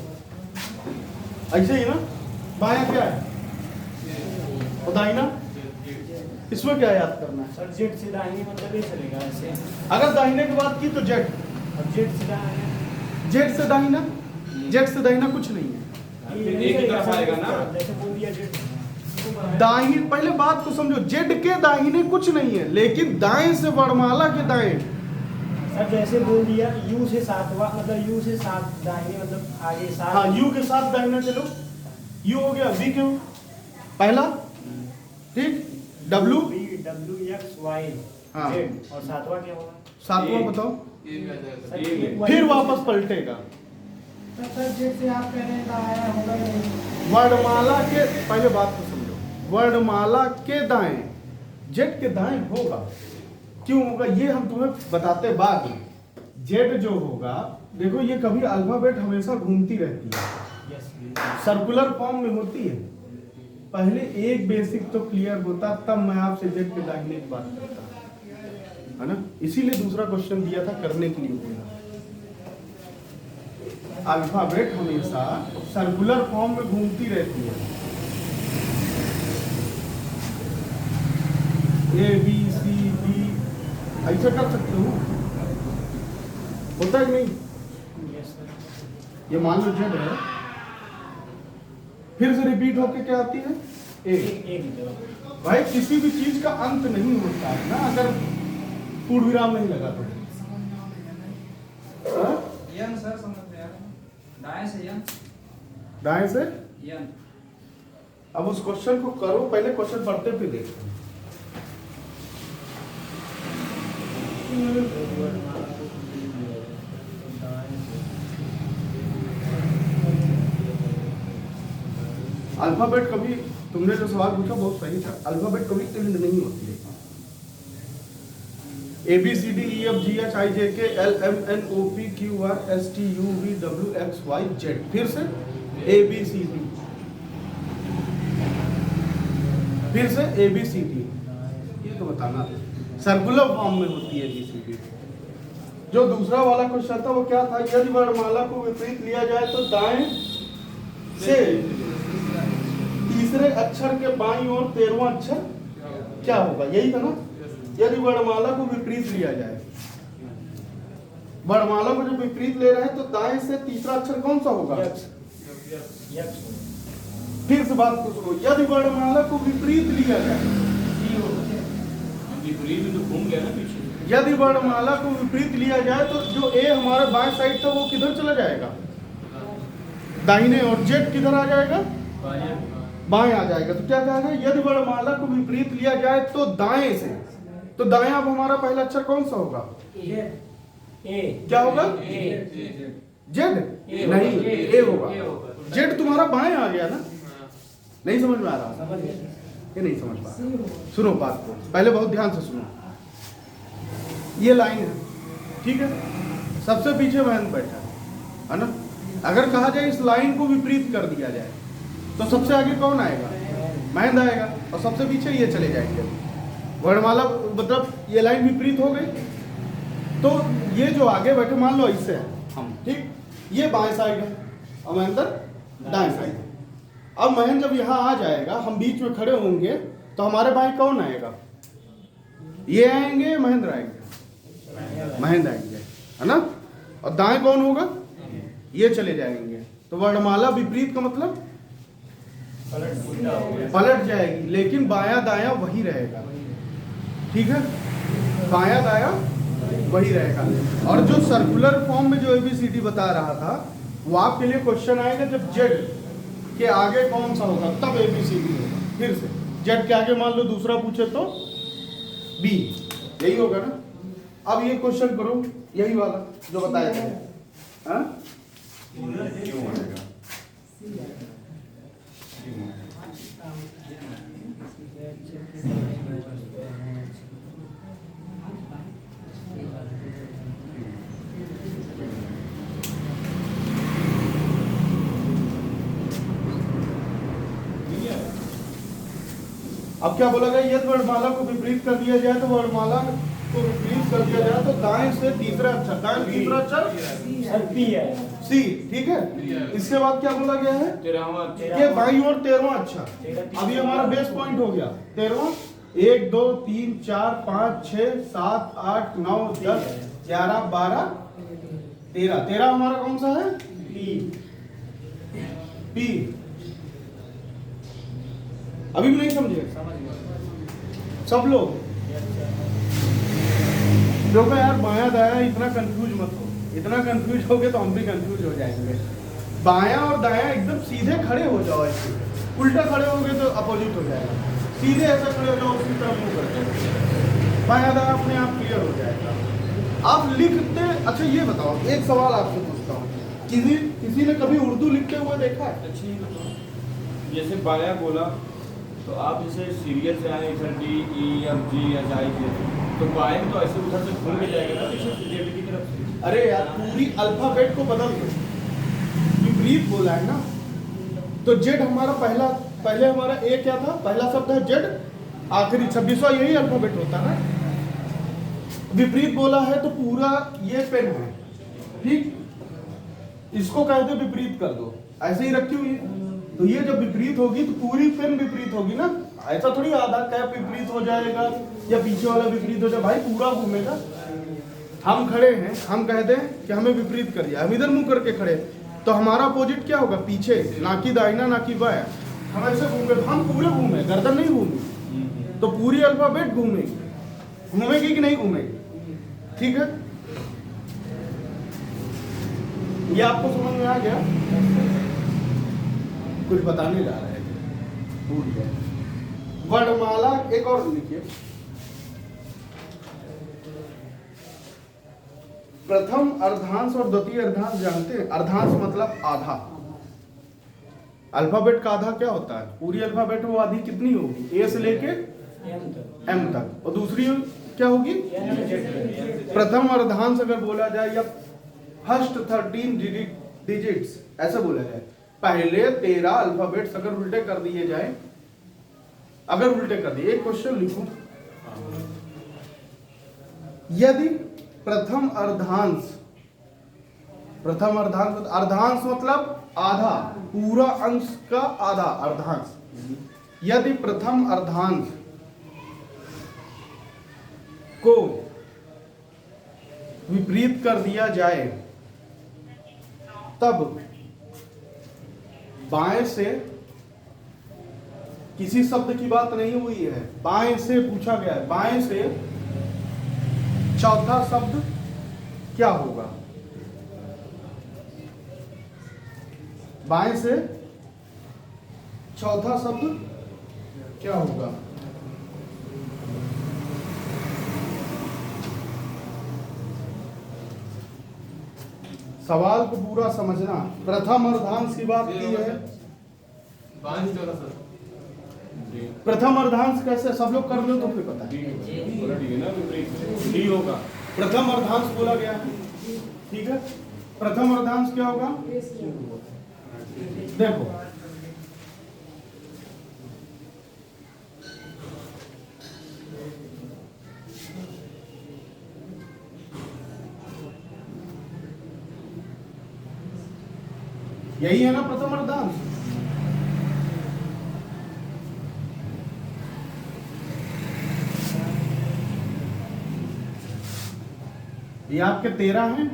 ऐसे ही ना। बायां क्या है? और दाहिना? इसमें क्या याद करना है? सर जेड से दाहिने मतलब ये चलेगा ऐसे। अगर दाहिने की बात की तो जेड। अब जेड से दाहिने। जेड से दाहिना? जेड से दाहिना कुछ नहीं है। फिर एक ही तरफ आएगा ना। जैसे बोल दिया जेड। दाहिने, पहले बात को समझो, जेड के दाहिने कुछ नहीं है, लेकिन दाएं से वर्णमाला के दाएं। सर जैसे बोल दिया यू से सातवां मतलब यू से सात दाहिने मतलब आगे सात। हाँ, यू के साथ दाहिना चलो। यू हो गया, वी क्यों पहला, ठीक। डब्लू डब्ल्यू एक्स वाई हाँ। जेड और सातवां क्या होगा? सातवां ए। बताओ। सर, ए में। फिर वापस पलटेगा। सर जेड से आप कह रहे हैं दाया होगा ही नहीं। वर्णमाला के, पहले बात को समझो, वर्णमाला के दाएं जेड के दाएं होगा। क्यों होगा ये हम तुम्हें बताते बाद में। जेड जो होगा, देखो ये कभी अल्फाबेट हमेशा घूमती रहती है, सर्कुलर फॉर्म में होती है। पहले एक बेसिक तो क्लियर होता, तब मैं आपसे जेड के दाहिने की बात करता, है ना। इसीलिए दूसरा क्वेश्चन दिया था करने के लिए बोला। अल्फाबेट हमेशा सर्कुलर फॉर्म में घूमती रहती है। ए बी सी डी ऐसा कर सकते हो, होता है नहीं? ये मान लो जेड है, फिर से रिपीट होके क्या आती है? ए। भाई किसी भी चीज का अंत नहीं होता है ना, अगर पूर्ण विराम नहीं लगा तो। हाँ? यन सर समझ में आ रहा है। दाएं से यन। दाएं से यन। अब उस क्वेश्चन को करो, पहले क्वेश्चन पढ़ते फिर देखो। अल्फाबेट कभी, तुमने जो सवाल पूछा बहुत सही था, अल्फाबेट कभी एंड नहीं होती है। A B C D E F G H I J K L M N O P Q R S T U V W X Y Z, फिर से ए बी सी डी, फिर से ए B C D. ये तो बताना था, circular form में होती है ए बी सी डी। जो दूसरा वाला क्वेश्चन था वो क्या था? यदि वर्णमाला को विपरीत लिया जाए तो दाएं से तीसरे अक्षर के बाईं ओर 13वां अक्षर क्या होगा? यही था ना। यदि वर्णमाला को विपरीत लिया जाए, वर्णमाला को जब विपरीत ले रहे हैं तो दाएं से तीसरा अक्षर कौन सा होगा? फिर से बात को सुनो, यदि वर्णमाला को विपरीत लिया जाए, विपरीत तो घूम गया ना पीछे। यदि वर्णमाला को विपरीत लिया जाए तो जो ए हमारे बाएं साइड था वो किधर चला जाएगा? दाहिने, और जेड किधर आ जाएगा? बाएं आ जाएगा। तो क्या कहा गया? यदि वर्णमाला को विपरीत लिया जाए तो दाएं से, तो दाएं अब हमारा पहला अक्षर कौन सा होगा? ए। क्या होगा? जेड नहीं, ए होगा। जेड तुम्हारा बाएं आ गया ना। नहीं समझ में आ रहा? समझ गए। ये नहीं समझ पा रहा। सुनो बात को पहले बहुत ध्यान से सुनो। ये लाइन है, ठीक है, सबसे पीछे वैन बैठा है, है ना। अगर कहा जाए इस लाइन को विपरीत कर दिया जाए तो सबसे आगे कौन आएगा, महेंद्र आएगा, और सबसे पीछे ये चले जाएंगे। वर्णमाला मतलब ये लाइन विपरीत हो गई, तो ये जो आगे बैठे मान लो ऐसे है हम, ठीक, ये बाएं साइड है और महेंद्र दाएं साइड है। अब महेंद्र जब यहाँ आ जाएगा, हम बीच में खड़े होंगे, तो हमारे बाएं कौन आएगा, ये आएंगे, महेंद्र आएंगे, महेंद्र आएंगे, है ना। और दाएं कौन होगा, ये चले जाएंगे। तो वर्णमाला विपरीत का मतलब पलट जाएगी, लेकिन बायां दायां वही रहेगा, ठीक है, बायां दायां वही रहेगा। और जो सर्कुलर फॉर्म में जो ABCD बता रहा था, वो आपके लिए क्वेश्चन आएगा जब Z के आगे कौन सा होगा तब ABCD होगा। फिर से Z के आगे मान लो दूसरा पूछे तो B, यही होगा ना। अब ये क्वेश्चन करो, यही वाला जो बताया था, हाँ? क्यों आएगा? अब क्या बोला गया, यदि वर्णमाला को विपरीत कर दिया जाए तो वर्णमाला को विपरीत कर दिया जाए तो दाएं से तीसरा अक्षर, दाएं तीसरा अक्षर P है, C, ठीक है। इसके बाद क्या बोला गया है, 13वां कि बाईं ओर 13वां अक्षर। अब ये हमारा बेस पॉइंट हो गया 13वां, 1 2 3 4 5 6 7 8 9 10 11 12 13, 13 हमारा कौन सा है, P। अभी भी नहीं समझे सब लोग, देखो यार बायां दायां इतना कंफ्यूज मत हो, इतना कंफ्यूज होगे तो हम भी कंफ्यूज हो जाएंगे। बायां और दायां एकदम सीधे खड़े हो जाओ, ऐसे उल्टा खड़े होगे तो अपोजिट हो जाएगा, सीधे ऐसा खड़े हो जाओ उसी तरफ मुंह करके, बायां दायां अपने आप क्लियर हो जाएगा। आप लिखते, अच्छा ये बताओ, एक सवाल आपसे पूछता हूँ, किसी ने कभी उर्दू लिखते हुए देखा है? जैसे बाया बोला तो आप जैसे सीरियल से आए इधर D E F G H I J, तो बाएं में तो ऐसे उधर से घूम के जाएगा ना पीछे से Z की तरफ से। अरे यार पूरी अल्फाबेट को बदल दो, विपरीत बोला है ना, तो Z हमारा पहले हमारा A क्या था, पहला शब्द है Z, आखिरी 26वां यही अल्फाबेट होता है। विपरीत बोला है तो पूरा ये पेन है, ठीक, इसको कहते विपरीत कर दो, ऐसे ही रखी हुई है, तो ये जब विपरीत होगी तो पूरी पेन विपरीत होगी ना, ऐसा थोड़ी आधा कैप विपरीत हो जाएगा या पीछे वाला विपरीत हो जाए, भाई पूरा घूमेगा। हम खड़े हैं, हम कहते हैं कि हमें विपरीत कर दिया, हम इधर मुंह करके खड़े, तो हमारा अपोजिट क्या होगा, पीछे, ना कि दाहिना ना कि बायां। हम ऐसे घूमे, हम पूरे घूमे, गर्दन नहीं घूमी, तो पूरी अल्फाबेट घूमेगी, घूमेगी कि नहीं घूमेगी, ठीक है। ये आपको समझ में आ गया, कुछ बताने जा रहे हैं, भूल गए। वर्णमाला एक और लिखिए, प्रथम अर्धांश और द्वितीय अर्धांश जानते हैं? अर्धांश मतलब आधा, अल्फाबेट का आधा क्या होता है, पूरी अल्फाबेट वो आधी कितनी होगी, A से लेके M तक, और दूसरी क्या होगी, प्रथम अर्धांश अगर बोला जाए या फर्स्ट 13 डिजिट्स ऐसे बोला जाए, पहले 13 अल्फाबेट्स अगर उल्टे कर दिए जाए, अगर उल्टे कर दिए, एक क्वेश्चन लिखो, यदि प्रथम अर्धांश मतलब आधा, पूरा अंश का आधा अर्धांश, यदि प्रथम अर्धांश को विपरीत कर दिया जाए तब बाएं से, किसी शब्द की बात नहीं हुई है, बाएं से पूछा गया है, बाएं से चौथा शब्द क्या होगा, बाएं से चौथा शब्द क्या होगा, सवाल को पूरा समझना। प्रथम अर्धांश की बात की है, प्रथम अर्धांश कैसे, सब लोग कर लो तो फिर पता है, D होगा, प्रथम अर्धांश बोला गया है, ठीक है, प्रथम अर्धांश क्या होगा? देखो यही है ना प्रथम अर्धांश। ये आपके 13 हैं।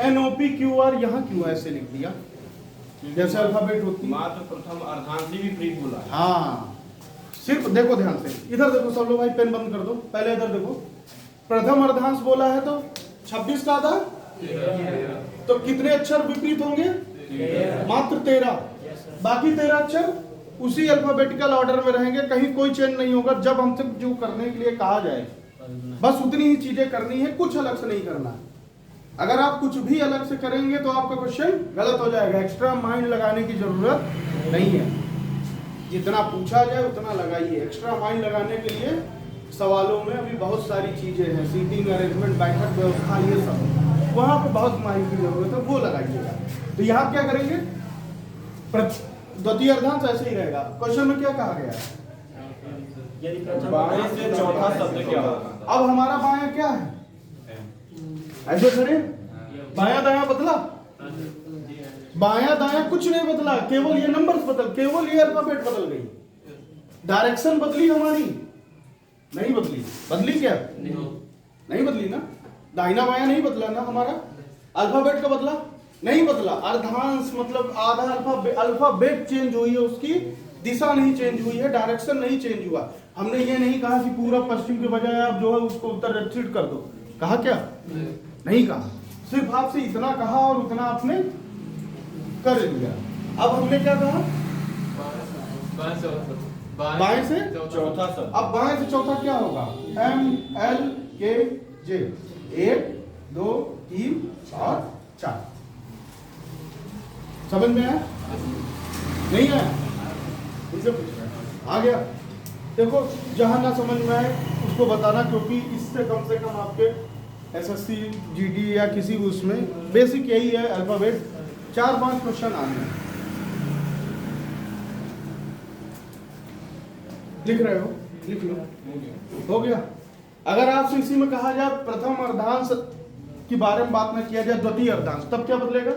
NOPQR यहाँ क्यों ऐसे लिख दिया जैसे अल्फाबेट होती है? मात्र प्रथम अर्धांश भी फ्री बोला है। हाँ, सिर्फ देखो ध्यान से, इधर देखो सब लोग भाई, पेन बंद कर दो, पहले इधर देखो। प्रथम अर्धांश बोला है तो 26 का आधा, तो कितने अक्षर विपरीत होंगे? मात्र 13। बाकी 13 अक्षर उसी अल्फाबेटिकल ऑर्डर में रहेंगे, कहीं कोई चेंज नहीं होगा। जब हमसे जो करने के लिए कहा जाए बस उतनी ही चीजें करनी है, कुछ अलग से नहीं करना। अगर आप कुछ भी अलग से करेंगे तो आपका क्वेश्चन गलत हो जाएगा। एक्स्ट्रा माइंड लगाने की जरूरत नहीं है, जितना पूछा जाए उतना लगाइए। एक्स्ट्रा माइंड लगाने के लिए सवालों में अभी बहुत सारी चीजें हैं, सीटिंग अरेंजमेंट, बैठक व्यवस्था, ये सब वहां पे बहुत माइंड की जरूरत है, वो लगाइएगा। तो यहाँ क्या करेंगे? द्वितीय अर्धांश ऐसे ही रहेगा। क्वेश्चन में क्या कहा गया है? यदि प्रथम बाएं से चौथा शब्द क्या होगा? अब हमारा बायां क्या है? ऐसे खड़े, बायां दायां बदला? बायां दायां कुछ नहीं बदला, केवल ये नंबर्स बदल, केवल ये अल्फाबेट बदल गई। डायरेक्शन बदली हमारी? नहीं बदली। बदली क्या? नहीं बदली ना। दाहिना बायां नहीं बदला ना हमारा। अल्फाबेट का बदला? नहीं बदला। अर्धांश मतलब आधा अल्फाबेट चेंज हुई है, उसकी दिशा नहीं चेंज हुई है, डायरेक्शन नहीं चेंज हुआ। हमने ये नहीं कहा कि पूरा पश्चिम के बजाय आप जो है उसको उत्तर रिट्रीट कर दो। कहा क्या? नहीं कहा। सिर्फ आपसे इतना कहा और उतना आपने कर लिया। अब हमने क्या कहा? बाएं से चौथा शब्द। अब बाएं से चौथा क्या होगा? MLKJ। 1 2 3 और 4। समझ में आया? नहीं आया? इसे पूछ रहे हैं। आ गया? देखो, जहां ना समझ में आए उसको बताना, क्योंकि इससे कम से कम आपके SSC GD या किसी भी उसमें बेसिक यही है, अल्फाबेट 4-5 क्वेश्चन आने हैं। लिख रहे हो? लिख लो। हो गया। अगर आपसे इसी में कहा जाए प्रथम अर्धांश के बारे में बात न किया जाए, द्वितीय अर्धांश, तब क्या बदलेगा?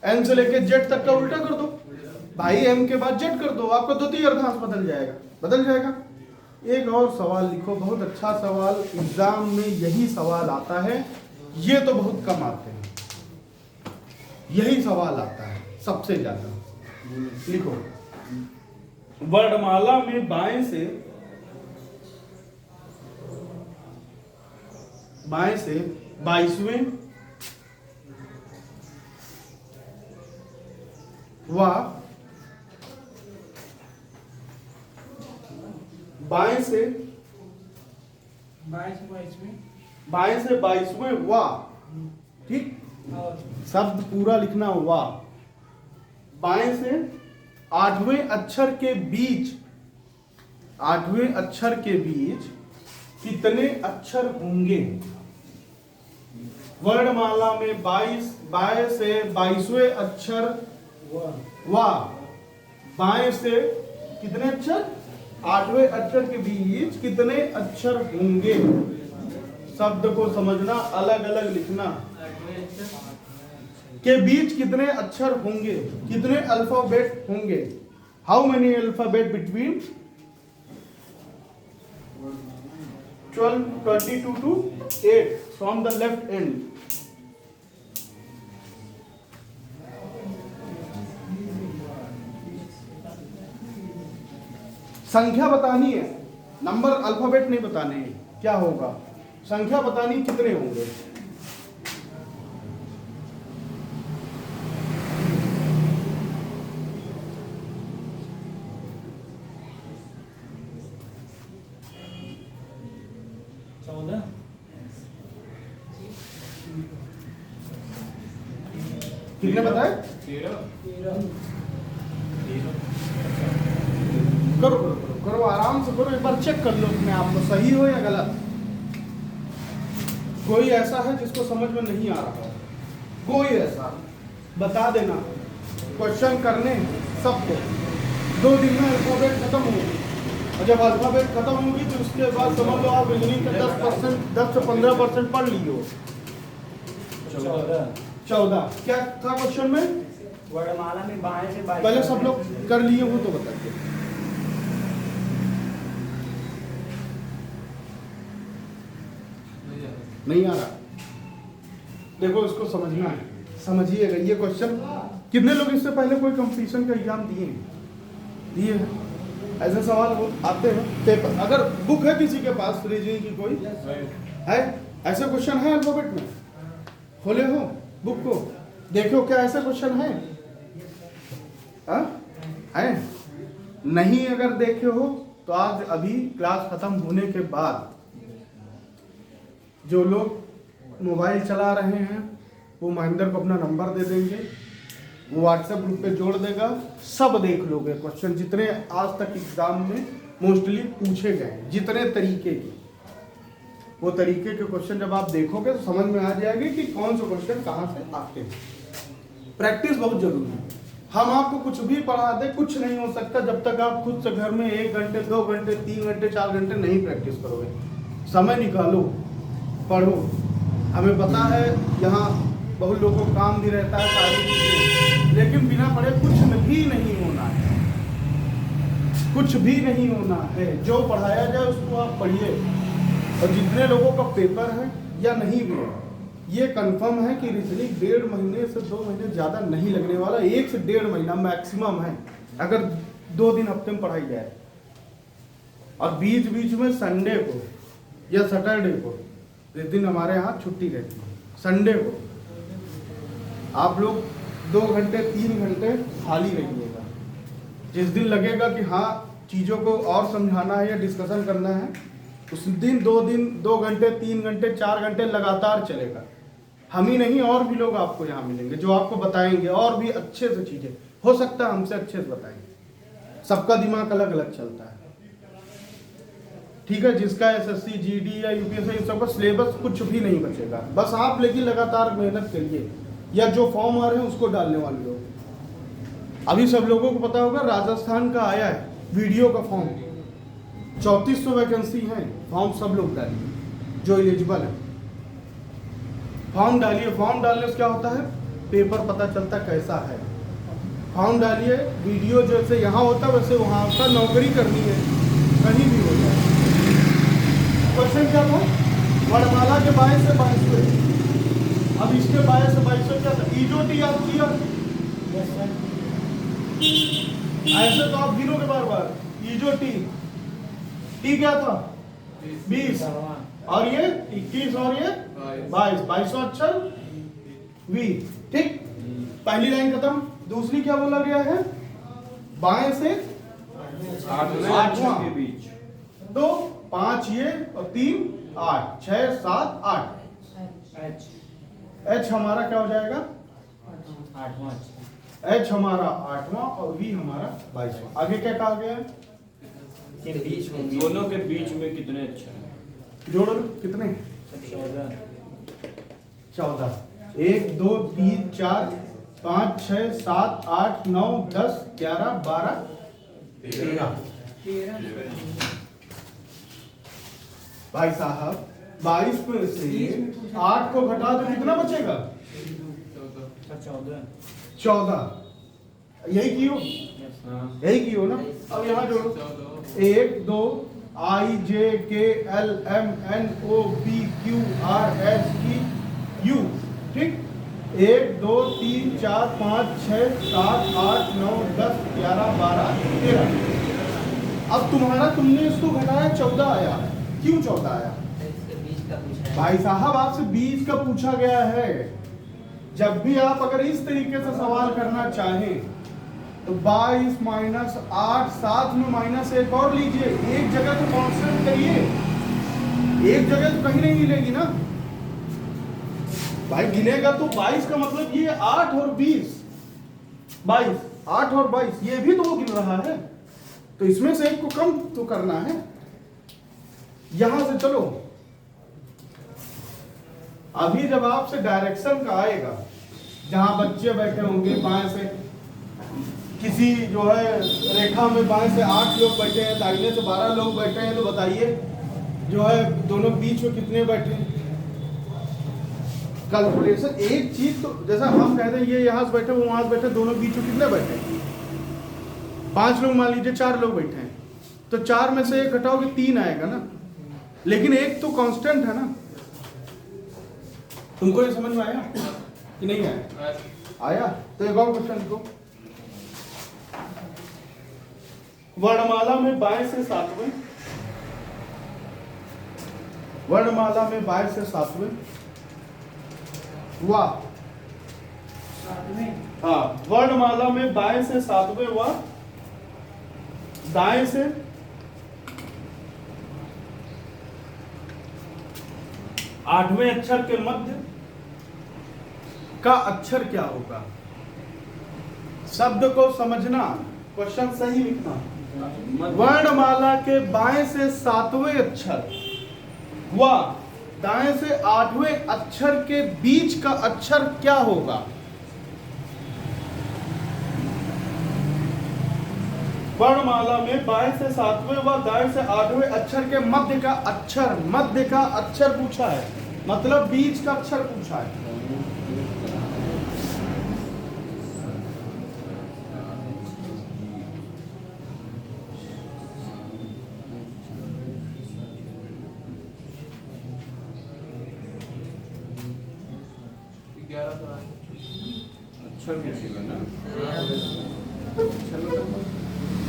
N से लेके Z तक का उल्टा कर दो भाई, M के बाद Z कर दो, आपका द्वितीय अर्धांश बदल जाएगा। बदल जाएगा। एक और सवाल लिखो, बहुत अच्छा सवाल, एग्जाम में यही सवाल आता है। ये तो बहुत कम आते हैं, यही सवाल आता है सबसे ज्यादा। लिखो, वर्णमाला में बाएं से 22वें व बाएं से 22वें वा, ठीक, शब्द पूरा लिखना वा। बाएं से 8वें अक्षर के बीच, 8वें अक्षर के बीच कितने अक्षर होंगे? वर्णमाला में 22 से 22वें अक्षर वा, बाएं से कितने अक्षर? 8वें अक्षर के बीच कितने अक्षर होंगे? शब्द को समझना, अलग अलग लिखना। के बीच कितने अक्षर होंगे, कितने अल्फाबेट होंगे? How many alphabet between 22 to 8 from the left end? संख्या बतानी है, नंबर अल्फाबेट नहीं बताने हैं। क्या होगा? संख्या बतानी, कितने होंगे? कितने बताए? 13। करो करो करो करो, आराम से करो, एक बार चेक कर लो अपने आप को सही हो या गलत। कोई ऐसा है जिसको समझ में नहीं आ रहा है? कोई ऐसा बता देना। क्वेश्चन करने सबको 2 दिन में अल्फाबेट खत्म होगी, और जब अल्फाबेट खत्म होगी तो उसके बाद समझ लो आप रीजनिंग का 10% 10 से 15% पढ़ लिए हो। 14 क्या था क्वेश्चन में? वर्णमाला में बाएं से बाएं। पहले सब लोग कर लिए हो तो बताइए। नहीं आ रहा? देखो इसको समझना है, समझिएगा ये क्वेश्चन। कितने लोग इससे पहले कोई कंपटीशन का एग्जाम दिए हैं? ऐसे सवाल आते हैं पेपर। अगर बुक है किसी के पास रीजनिंग की कोई है, ऐसे क्वेश्चन है अल्फाबेट में? खोले हो बुक को, देखो क्या ऐसे क्वेश्चन है? है नहीं? अगर देखे हो तो आज अभी क्लास खत्म होने के बाद जो लोग मोबाइल चला रहे हैं वो महेंद्र को अपना नंबर दे देंगे, वो व्हाट्सएप ग्रुप पे जोड़ देगा, सब देख लोगे क्वेश्चन जितने आज तक एग्जाम में मोस्टली पूछे गए, जितने तरीके के, वो तरीके के क्वेश्चन जब आप देखोगे तो समझ में आ जाएगी कि कौन से क्वेश्चन कहाँ से आते हैं। प्रैक्टिस बहुत जरूरी है। हम आपको कुछ भी पढ़ा दे, कुछ नहीं हो सकता जब तक आप खुद से घर में 1 घंटे 2 घंटे 3 घंटे 4 घंटे नहीं प्रैक्टिस करोगे। समय निकालो, पढ़ो। हमें पता है यहाँ बहुत लोगों को काम भी रहता है सारी चीजें, लेकिन बिना पढ़े कुछ भी नहीं होना है, कुछ भी नहीं होना है। जो पढ़ाया जाए उसको आप पढ़िए। और जितने लोगों का पेपर है या नहीं भी है, ये कंफर्म है कि रीजनिंग 1.5 महीने से 2 महीने ज़्यादा नहीं लगने वाला, 1 से 1.5 महीना मैक्सिमम है अगर 2 दिन हफ्ते में पढ़ाई जाए। और बीच बीच में संडे को या सैटरडे को, जिस दिन हमारे यहाँ छुट्टी रहती है, संडे को आप लोग 2 घंटे 3 घंटे खाली रहिएगा। जिस दिन लगेगा कि हाँ चीज़ों को और समझाना है या डिस्कशन करना है, उस दिन 2 घंटे 3 घंटे 4 घंटे लगातार चलेगा। हम ही नहीं और भी लोग आपको यहाँ मिलेंगे जो आपको बताएंगे और भी अच्छे से चीज़ें, हो सकता है हमसे अच्छे से बताएंगे। सबका दिमाग अलग अलग चलता है, ठीक है। जिसका एसएससी जीडी या यूपीएससी इन सबका सिलेबस कुछ भी नहीं बचेगा, बस आप लेकिन लगातार मेहनत करिए, या जो फॉर्म आ रहे हैं उसको डालने वाले लोग। अभी सब लोगों को पता होगा राजस्थान का आया है वीडियो का फॉर्म, 3400 वैकेंसी है। फॉर्म सब लोग डालिए जो एलिजिबल है, फॉर्म डालिए। फॉर्म डालने से क्या होता है, पेपर पता चलता कैसा है। फॉर्म डालिए, वीडियो जैसे यहाँ होता है वैसे वहाँ होता, नौकरी करनी है कहीं भी हो जाए। क्वेश्चन क्या था? वर्णमाला के 22 से 22। अब इसके 22 से 22 क्या था? ईजोटी याद किया? ऐसे तो आप गिनोगे बार बार। ईजोटी टी क्या था? 20 और ये 21 और ये 22, 22 अक्षर वी, ठीक। पहली लाइन खत्म। दूसरी क्या बोला गया है? बाएं से 8वां के बीच, तो 5 ये और 3 8, 6 7 8। एच हमारा क्या हो जाएगा? 8वां। एच हमारा 8वां और वी हमारा 22वां। आगे क्या कहा गया है? के बीच में दोनों के बीच में कितने अक्षर हैं? जोड़ो कितने? 14। 1 2 3 4 5 6 7 8 9 10 11 12 13। भाई साहब 22 में से 8 को घटा दो कितना बचेगा? 14। यही की हो, यही की हो ना। अब यहाँ जोड़ो 1 2 I J K L M N O P Q R S T U, ठीक। 1 2 3 4 5 6 7 8 9 10 11 12 13। अब तुमने इसको घटाया 14 आया। क्यों 14 आया? भाई साहब आपसे 20 का पूछा गया है। जब भी आप अगर इस तरीके से सवाल करना चाहें तो 22 माइनस 8, साथ में माइनस 1 और लीजिए। एक जगह तो कांस्टेंट करिए, एक जगह तो कहीं नहीं गिनेगी ना भाई। गिनेगा तो 22 का मतलब ये 8 और 20, 22 8 और 22 ये भी तो वो गिन रहा है, तो इसमें से एक को कम तो करना है। यहां से चलो अभी जब आपसे डायरेक्शन का आएगा, जहां बच्चे बैठे होंगे बाएं से, किसी जो है रेखा में बाएं से 8 लोग बैठे हैं, दाहिने से 12 लोग बैठे हैं, तो बताइए जो है दोनों बीच में कितने बैठे हैं? कैलकुलेशन एक चीज, तो जैसा हम कहते हैं ये यहाँ से बैठे वो वहां से बैठे, दोनों बीच में कितने बैठे हैं? 5 लोग, मान लीजिए 4 लोग बैठे हैं, तो 4 में से 1 घटाओगे 3 आएगा ना, लेकिन एक तो कांस्टेंट है ना। तुमको ये समझ में आया कि नहीं आया? आया। तो एक और क्वेश्चन लिखो। वर्णमाला में बाएं से सातवें, वर्णमाला में बाएं से सातवें वा, हाँ, वर्णमाला में बाएं से सातवें वा, दाएं से आठवें अक्षर के मध्य का अक्षर क्या होगा? शब्द को समझना, क्वेश्चन सही लिखना। वर्णमाला के बाएं से सातवें अक्षर व दाएं से आठवें अक्षर के बीच का अक्षर क्या होगा? वर्णमाला में बाएं से सातवें व दाएं से आठवें अक्षर के मध्य का अक्षर, मध्य का अक्षर पूछा है, मतलब बीच का अक्षर पूछा है।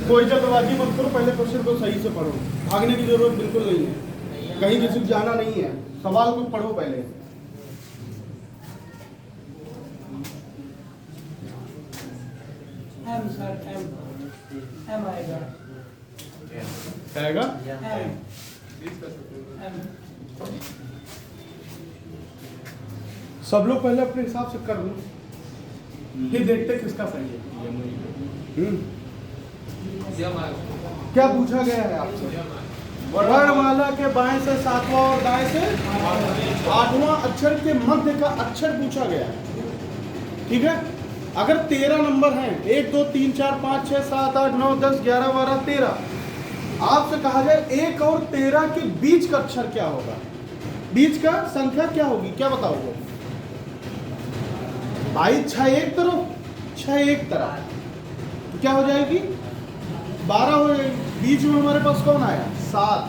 कोई जल्दबाजी मत करो, पहले क्वेश्चन को सही से पढ़ो, भागने की जरूरत बिल्कुल नहीं है, कहीं किसी को जाना नहीं है, सवाल को पढ़ो पहले। एम सर, एम आएगा, आएगा। एम। सब लोग पहले अपने हिसाब से कर लो, फिर देखते किसका सही है। क्या पूछा गया है आपसे? वर्णमाला के बाएं से सातवां और दाएं से आठवां अक्षर के मध्य का अक्षर पूछा गया है, ठीक है। अगर 13 नंबर हैं, 1 2 3 4 5 6 7 8 9 10 11 12 13, आपसे कहा जाए 1 और 13 के बीच का अक्षर क्या होगा, बीच का संख्या क्या होगी, क्या बताओगे भाई? 6 एक तरफ 6 एक तरफ, तो क्या हो जाएगी? 12 हो जाएगी। बीच में हमारे पास कौन आया? 7।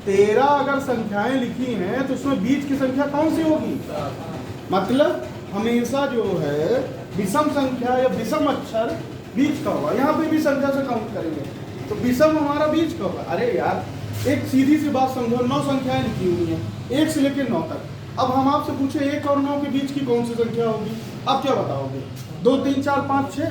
13 अगर संख्याएं लिखी हैं तो उसमें बीच की संख्या कौन सी होगी? मतलब हमेशा जो है विषम संख्या या विषम अक्षर बीच का होगा। यहाँ पे भी संख्या से काउंट करेंगे तो विषम हमारा बीच का होगा। अरे यार एक सीधी सी बात समझो, 9 संख्याएं लिखी हुई हैं 1 से लेकर 9 तक। अब हम आपसे पूछे 1 और 9 के बीच की कौन सी संख्या होगी, आप क्या बताओगे? 2 3 4 5 6,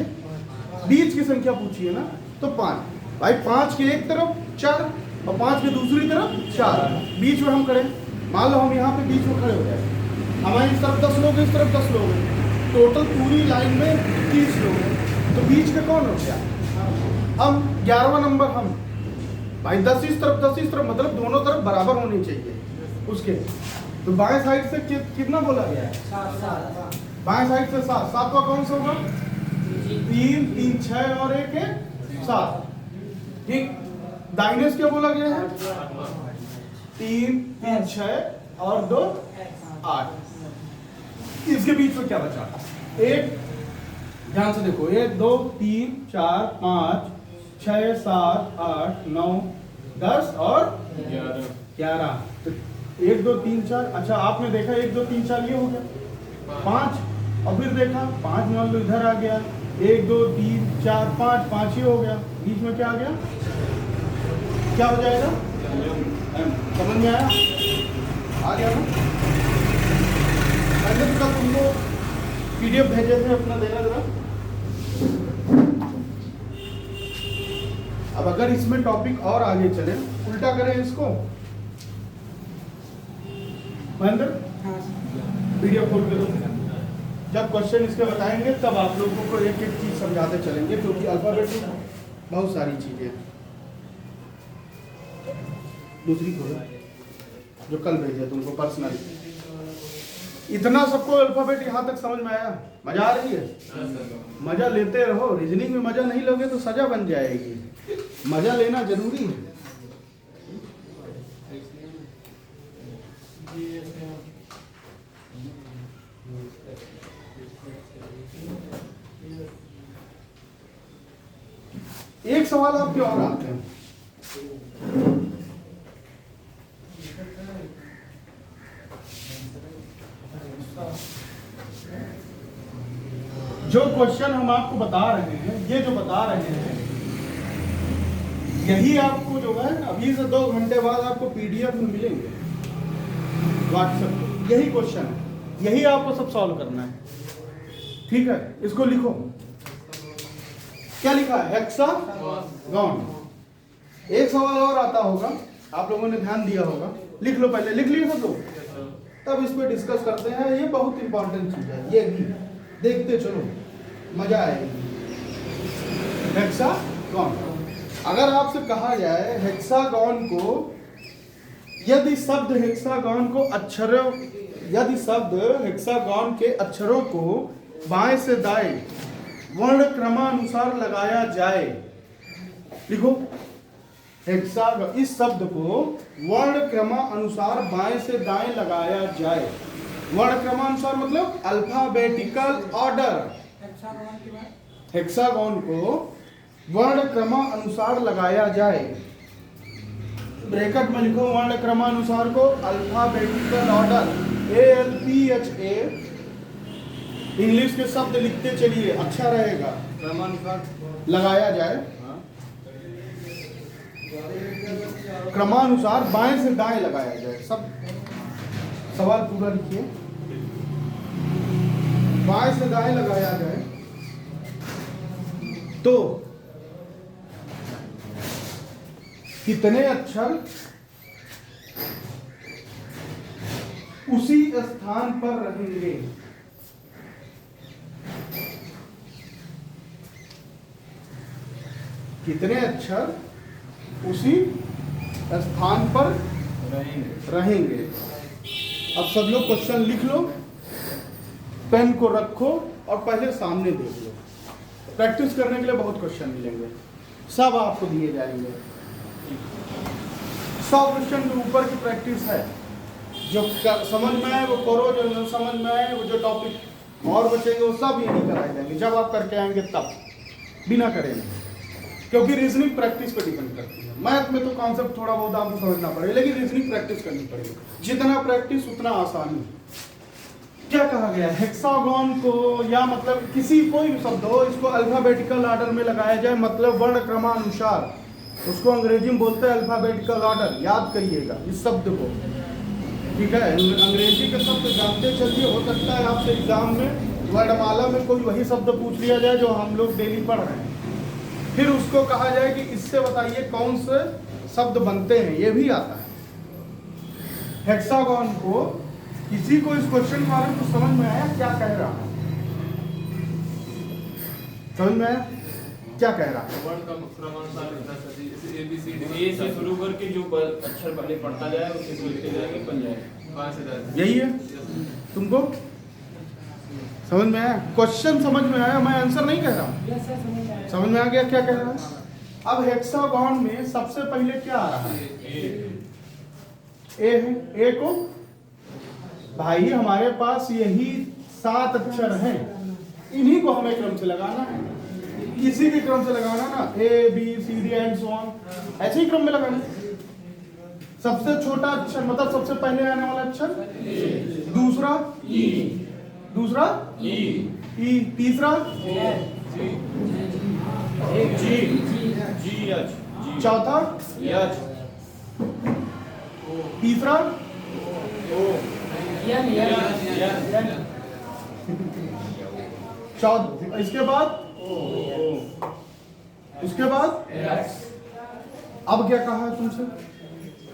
बीच की संख्या पूछी है ना, तो 5। भाई 5 के एक तरफ 4 और 5 के दूसरी तरफ 4, बीच में हम खड़े। मान लो हम यहाँ पे बीच में खड़े हो जाए, हमारे इस तरफ 10 लोग, इस तरफ 10 लोग हैं, टोटल पूरी लाइन में 30 लोग हैं, तो बीच का कौन हो गया? हम 11वां नंबर हम। भाई 10 इस तरफ 10 इस तरफ, मतलब दोनों तरफ बराबर होनी चाहिए उसके। तो बाएं साइड से कितना बोला गया है? 7। बाएं साइड से 7। 7वां कौन सा होगा? 3 3 6 और 1 है 7, ठीक। दाहिने से क्या बोला गया है? 3 3 6 और 2 8। इसके बीच में क्या बचा? 1, ध्यान से देखो, 1 2 3 4 5 6 7 8 9 10 और 11। तो 1 2 3 4, अच्छा आपने देखा 1 2 3 4 ये हो गया 5, और फिर देखा 5 मान लो इधर आ गया, 1 2 3 4 5 5 ही हो गया, बीच में क्या आ गया? क्या हो जाएगा? समझ में आया? आ गया ना? मैंने तो तुमको PDF भेजे थे अपना, देना जरा। अब अगर इसमें टॉपिक और आगे चले, उल्टा करें इसको, महेंद्र वीडियो खोल के दो। जब क्वेश्चन इसके बताएंगे तब आप लोगों को एक एक चीज समझाते चलेंगे, क्योंकि अल्फाबेट बहुत सारी चीजें हैं। दूसरी खोलो जो कल भेजे तुमको पर्सनल। इतना सबको अल्फाबेट यहाँ तक समझ में आया? मजा आ रही है? मजा लेते रहो। रीजनिंग में मजा नहीं लोगे तो सजा बन जाएगी। मजा लेना जरूरी है। एक सवाल आपके और आते हैं। जो क्वेश्चन हम आपको बता रहे हैं, ये जो बता रहे हैं, यही आपको जो है अभी से 2 घंटे बाद आपको पीडीएफ में मिलेंगे व्हाट्सएप पे। यही क्वेश्चन है, यही आपको सब सॉल्व करना है। ठीक है, इसको लिखो। क्या लिखा है? हेक्सागोन। एक सवाल और आता होगा, आप लोगों ने ध्यान दिया होगा। लिख लो, पहले लिख लिए सब लोग, तब इस पे डिस्कस करते हैं। ये बहुत इंपॉर्टेंट चीज है, ये भी देखते चलो, मजा आएगी। हेक्सागोन। अगर आपसे कहा जाए हेक्सागोन को, यदि शब्द हेक्सागोन को अक्षरों, यदि शब्द हेक्सागोन के अक्षरों को बाएं से दाएं वर्ण क्रमानुसार लगाया जाए, लिखो हेक्सागोन, इस शब्द को वर्ण क्रमानुसार बाएं से दाएं लगाया जाए। वर्ण क्रमानुसार मतलब अल्फाबेटिकल ऑर्डर। हेक्सागोन को वर्ण क्रमानुसार लगाया जाए। ब्रैकेट में लिखो वर्ण क्रमानुसार को अल्फाबेटिकल ऑर्डर, ALPHA। इंग्लिश के शब्द लिखते चलिए, अच्छा रहेगा। क्रमानुसार लगाया जाए, क्रमानुसार बाएं से दाएं लगाया जाए। सब सवाल पूरा लिखिए। बाएं से दाएं लगाया जाए तो कितने अक्षर उसी स्थान पर रहेंगे? कितने अक्षर उसी स्थान पर रहेंगे। अब सब लोग क्वेश्चन लिख लो, पेन को रखो और पहले सामने देख लो। प्रैक्टिस करने के लिए बहुत क्वेश्चन मिलेंगे, सब आपको दिए जाएंगे। 100 क्वेश्चन के ऊपर की प्रैक्टिस है। जो समझ में आए वो करो, जो नहीं समझ में आए वो जो टॉपिक और बचेंगे वो सब यही कराए जाएंगे। जब आप करके आएंगे तब, बिना करे नहीं, क्योंकि रीजनिंग प्रैक्टिस पे डिपेंड करती है। मैथ में तो कॉन्सेप्ट थोड़ा बहुत आपको समझना पड़ेगा, लेकिन रीजनिंग प्रैक्टिस करनी पड़ेगी। जितना प्रैक्टिस उतना आसानी। क्या कहा गया? हेक्सागोन को, या मतलब किसी कोई भी शब्द हो, इसको अल्फाबेटिकल ऑर्डर में लगाया जाए, मतलब वर्ण क्रमानुसार। उसको अंग्रेजी में बोलते हैं अल्फाबेटिकल ऑर्डर। याद करिएगा इस शब्द को, ठीक है? अंग्रेजी के शब्द जानते चलिए। हो सकता है आपसे एग्जाम में वर्णमाला में कोई वही शब्द पूछ लिया जाए जो हम लोग डेली पढ़ रहे हैं, फिर उसको कहा जाए कि इससे बताइए कौन से शब्द बनते हैं। ये भी आता है। हेक्सागोन को, किसी को इस क्वेश्चन के बारे में कुछ समझ में आया? क्या कह रहा है? समझ में आया क्या कह रहा है? वर्ण का क्रमानुसार लिखना चाहिए। जैसे ABCD, ए से शुरू करके जो अक्षर पहले पढ़ता जाए उसे लिखते जाएंगे, बन जाएगा। बाएं से दाएं। यही है। तुमको समझ में आया? क्वेश्चन समझ में आया? मैं आंसर नहीं कह रहा हूँ। समझ में आ गया क्या कह रहा है? अब हेक्सागोन में सबसे पहले क्या आ रहा है? ए है। ए को भाई हमारे पास यही 7 अक्षर हैं, इन्हीं को हमें क्रम से लगाना है। किसी भी क्रम से लगाना ना, ABCD एंड सो ऑन, ऐसे ही क्रम में लगाना। सबसे छोटा अक्षर मतलब सबसे पहले आने वाला अक्षर, दूसरा दूसरा ई, तीसरा चौथा, तीसरा चौथा, इसके बाद उसके बाद अब क्या कहा है तुमसे?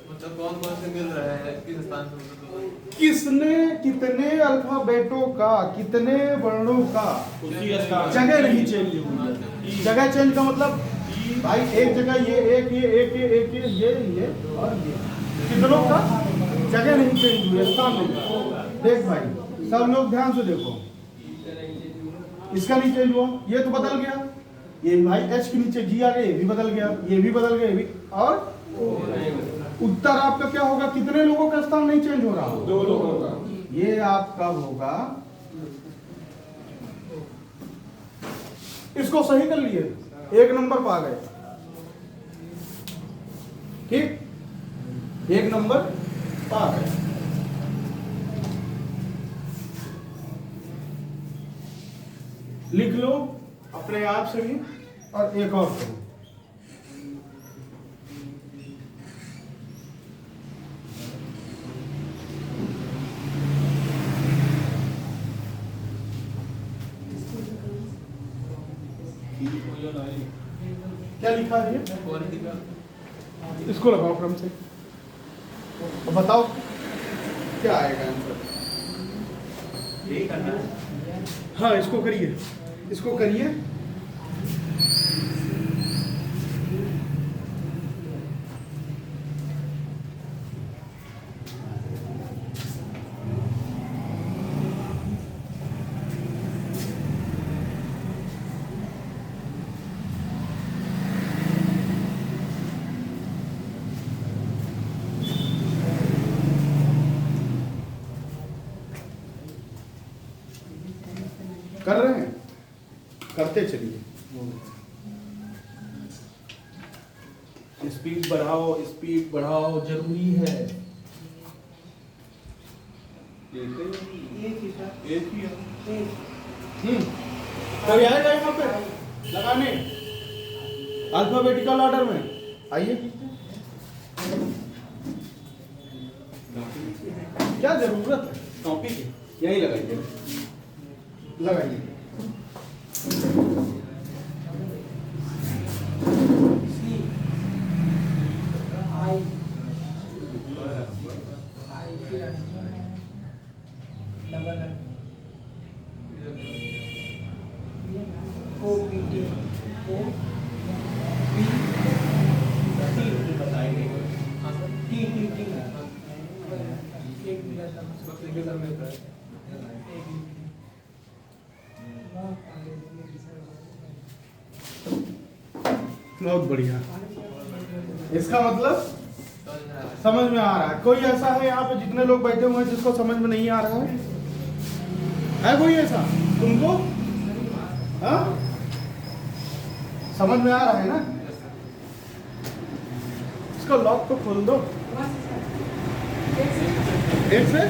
मतलब कौन कौन से मिल रहे हैं, किस स्थान पे, किसने कितने अल्फाबेटों का, कितने वर्णों का उसी स्थान जगह नहीं चेंज हुई है। जगह चेंज का मतलब भाई एक जगह ये एक ये और ये, कितनों का जगह नहीं चेंज हुई है, स्थान नहीं। देख भाई सब लोग ध्यान से देखो, इसका नहीं चेंज हुआ, ये तो बदल गया, ये भाई एच के नीचे जी आ गया, ये भी बदल गया, ये भी बदल गया, ये भी, और उत्तर आपका क्या होगा? कितने लोगों का स्थान नहीं चेंज हो रहा? 2 लोगों का। ये आपका होगा, इसको सही कर लिए, 1 नंबर पा गए, ठीक, 1 नंबर पा गए। लिख लो अपने आप से भी, और एक और करो। क्या लिखा है ये? इसको लगाओ क्रम से, और बताओ क्या आएगा आंसर। हाँ, इसको करिए, इसको करिए। कर रहे हैं, करते चलिए, स्पीड बढ़ाओ, जरूरी है। कोई आएगा यहाँ पे लगाने अल्फाबेटिकल ऑर्डर में? आइए, क्या जरूरत है कॉपी की? यही लगाइए, लगाइए। बहुत बढ़िया, इसका मतलब समझ में आ रहा है। कोई ऐसा है यहाँ पे जितने लोग बैठे हुए हैं जिसको समझ में नहीं आ रहा है कोई ऐसा तुमको? हाँ, समझ में आ रहा है ना? इसका लॉक तो खोल दो, एक से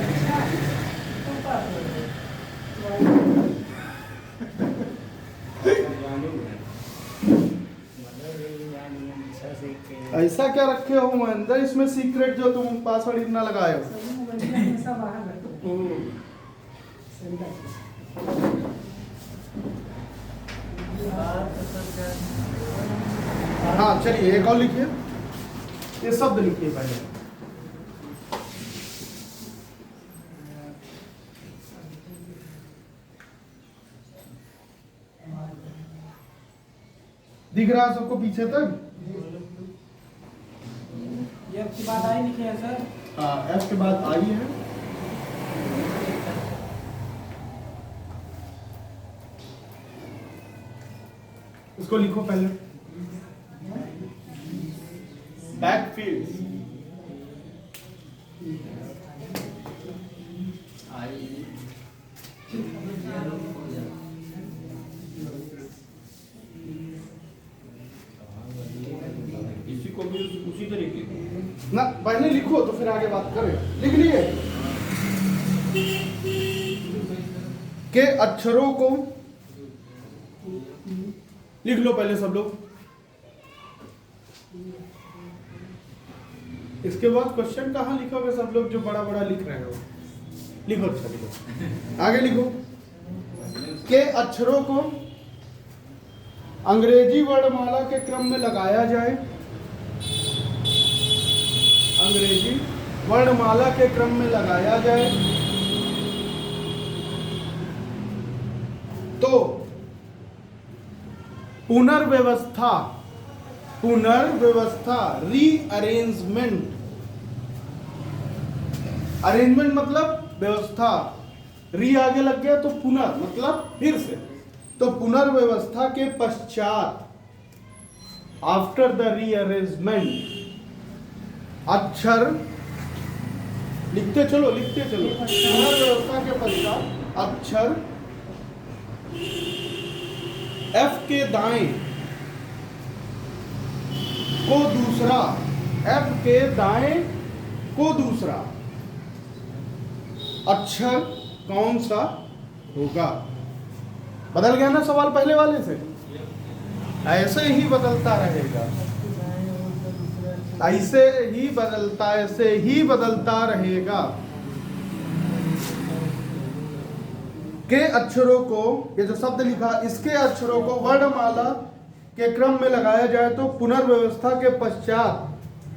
ऐसा क्या रखे हो महेंद्र इसमें सीक्रेट जो तुम पासवर्ड इतना लगाए हो? हाँ चलिए, एक और लिखिए, ये शब्द लिखिए पहले। दिख रहा है सबको पीछे तक? एफ के बाद आई लिखे हैं सर। हाँ, एफ के बाद आई है। इसको लिखो पहले, बैकफील्ड। इसी को भी उसी तरीके ना पहले लिखो तो फिर आगे बात करें। लिख लिए के अक्षरों को लिख लो पहले सब लोग। इसके बाद क्वेश्चन कहाँ लिखोगे सब लोग जो बड़ा बड़ा लिख रहे हो? लिखो, अच्छा लिखो, आगे लिखो। के अक्षरों को अंग्रेजी वर्णमाला के क्रम में लगाया जाए, अंग्रेजी वर्णमाला के क्रम में लगाया जाए तो पुनर्व्यवस्था रीअरेंजमेंट, अरेंजमेंट मतलब व्यवस्था, री आगे लग गया तो पुनर् मतलब फिर से, तो पुनर्व्यवस्था के पश्चात आफ्टर द रीअरेंजमेंट अक्षर लिखते चलो पुनर्व्यवस्था के पश्चात अक्षर एफ के दाएं को दूसरा, एफ के दाएं को दूसरा अक्षर कौन सा होगा? बदल गया ना सवाल पहले वाले से? ऐसे ही बदलता रहेगा, ऐसे ही बदलता रहेगा। के अक्षरों को, ये जो शब्द लिखा, इसके अक्षरों को वर्णमाला के क्रम में लगाया जाए तो पुनर्व्यवस्था के पश्चात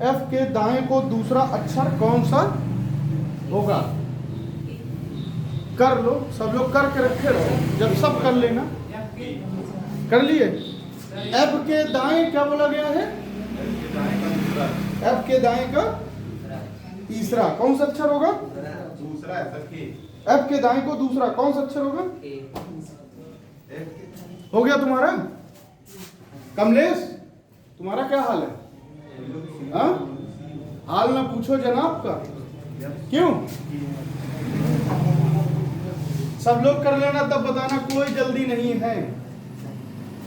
एफ के दाएं को दूसरा अक्षर कौन सा होगा? कर लो, सब लोग करके रखे रहो, जब सब कर लेना। कर लिए? एफ के दाएं क्या बोला गया है? एफ के दाएं का तीसरा कौन सा अक्षर होगा? दूसरा है सर के। एफ के दाएं को दूसरा कौन सा अक्षर होगा? हो गया तुम्हारा? कमलेश तुम्हारा क्या हाल है? हाँ? हाल ना पूछो जनाब का, क्यों? सब लोग कर लेना तब बताना, कोई जल्दी नहीं है,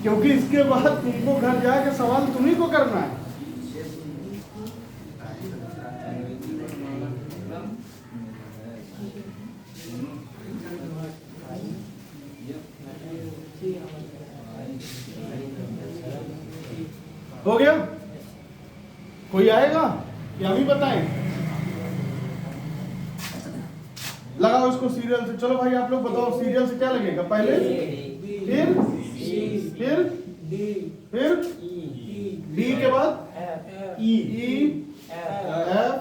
क्योंकि इसके बाद तुमको घर जाके सवाल तुम्ही को करना है। हो गया? कोई आएगा या अभी बताएं? लगाओ इसको सीरियल से। चलो भाई आप लोग बताओ सीरियल से क्या लगेगा? पहले फिर डी के बाद ई, एफ,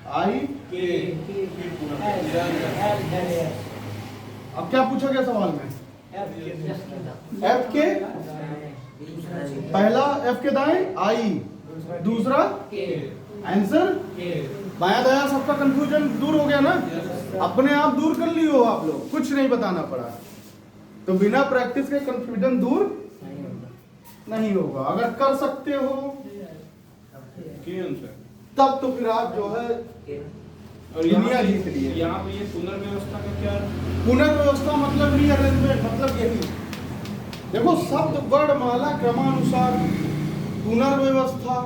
आई। अब क्या पूछा गया सवाल में? एफ के पहला, एफ के दाएं आई, दूसरा आंसर बाया दाया। सबका कंफ्यूजन दूर हो गया ना? अपने आप दूर कर लियो आप लोग, कुछ नहीं बताना पड़ा। तो बिना प्रैक्टिस के कंफ्यूजन दूर नहीं होगा। अगर कर सकते हो तब तो फिर आप जो है और दुनिया जीत लिए। यहाँ पे ये पुनर्व्यवस्था का क्या? पुनर्व्यवस्था मतलब रीअरेंजमेंट, मतलब यही देखो, शब्द वर्णमाला क्रमानुसार, पुनर्व्यवस्था,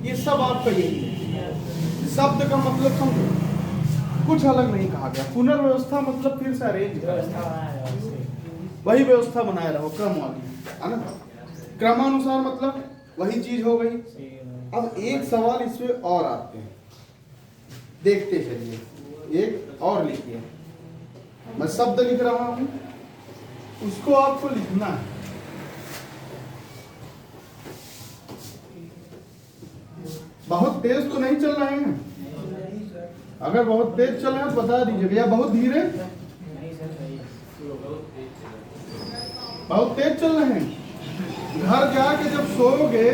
ये सब आपका यही है। शब्द का मतलब समझो, कुछ अलग नहीं कहा गया। पुनर्व्यवस्था मतलब फिर से अरेंज, वही व्यवस्था बनाए रहो, क्रम वाली, है ना? क्रमानुसार मतलब वही चीज हो गई। अब एक सवाल इसमें और आते हैं, देखते चलिए। एक और लिखिए, मैं शब्द लिख रहा हूं, उसको आपको लिखना है। बहुत तेज तो नहीं चल रहे हैं? अगर बहुत तेज चल रहे हैं तो बता दीजिएगा, या बहुत धीरे? बहुत तेज चल रहे हैं? घर जाके जब सोओगे,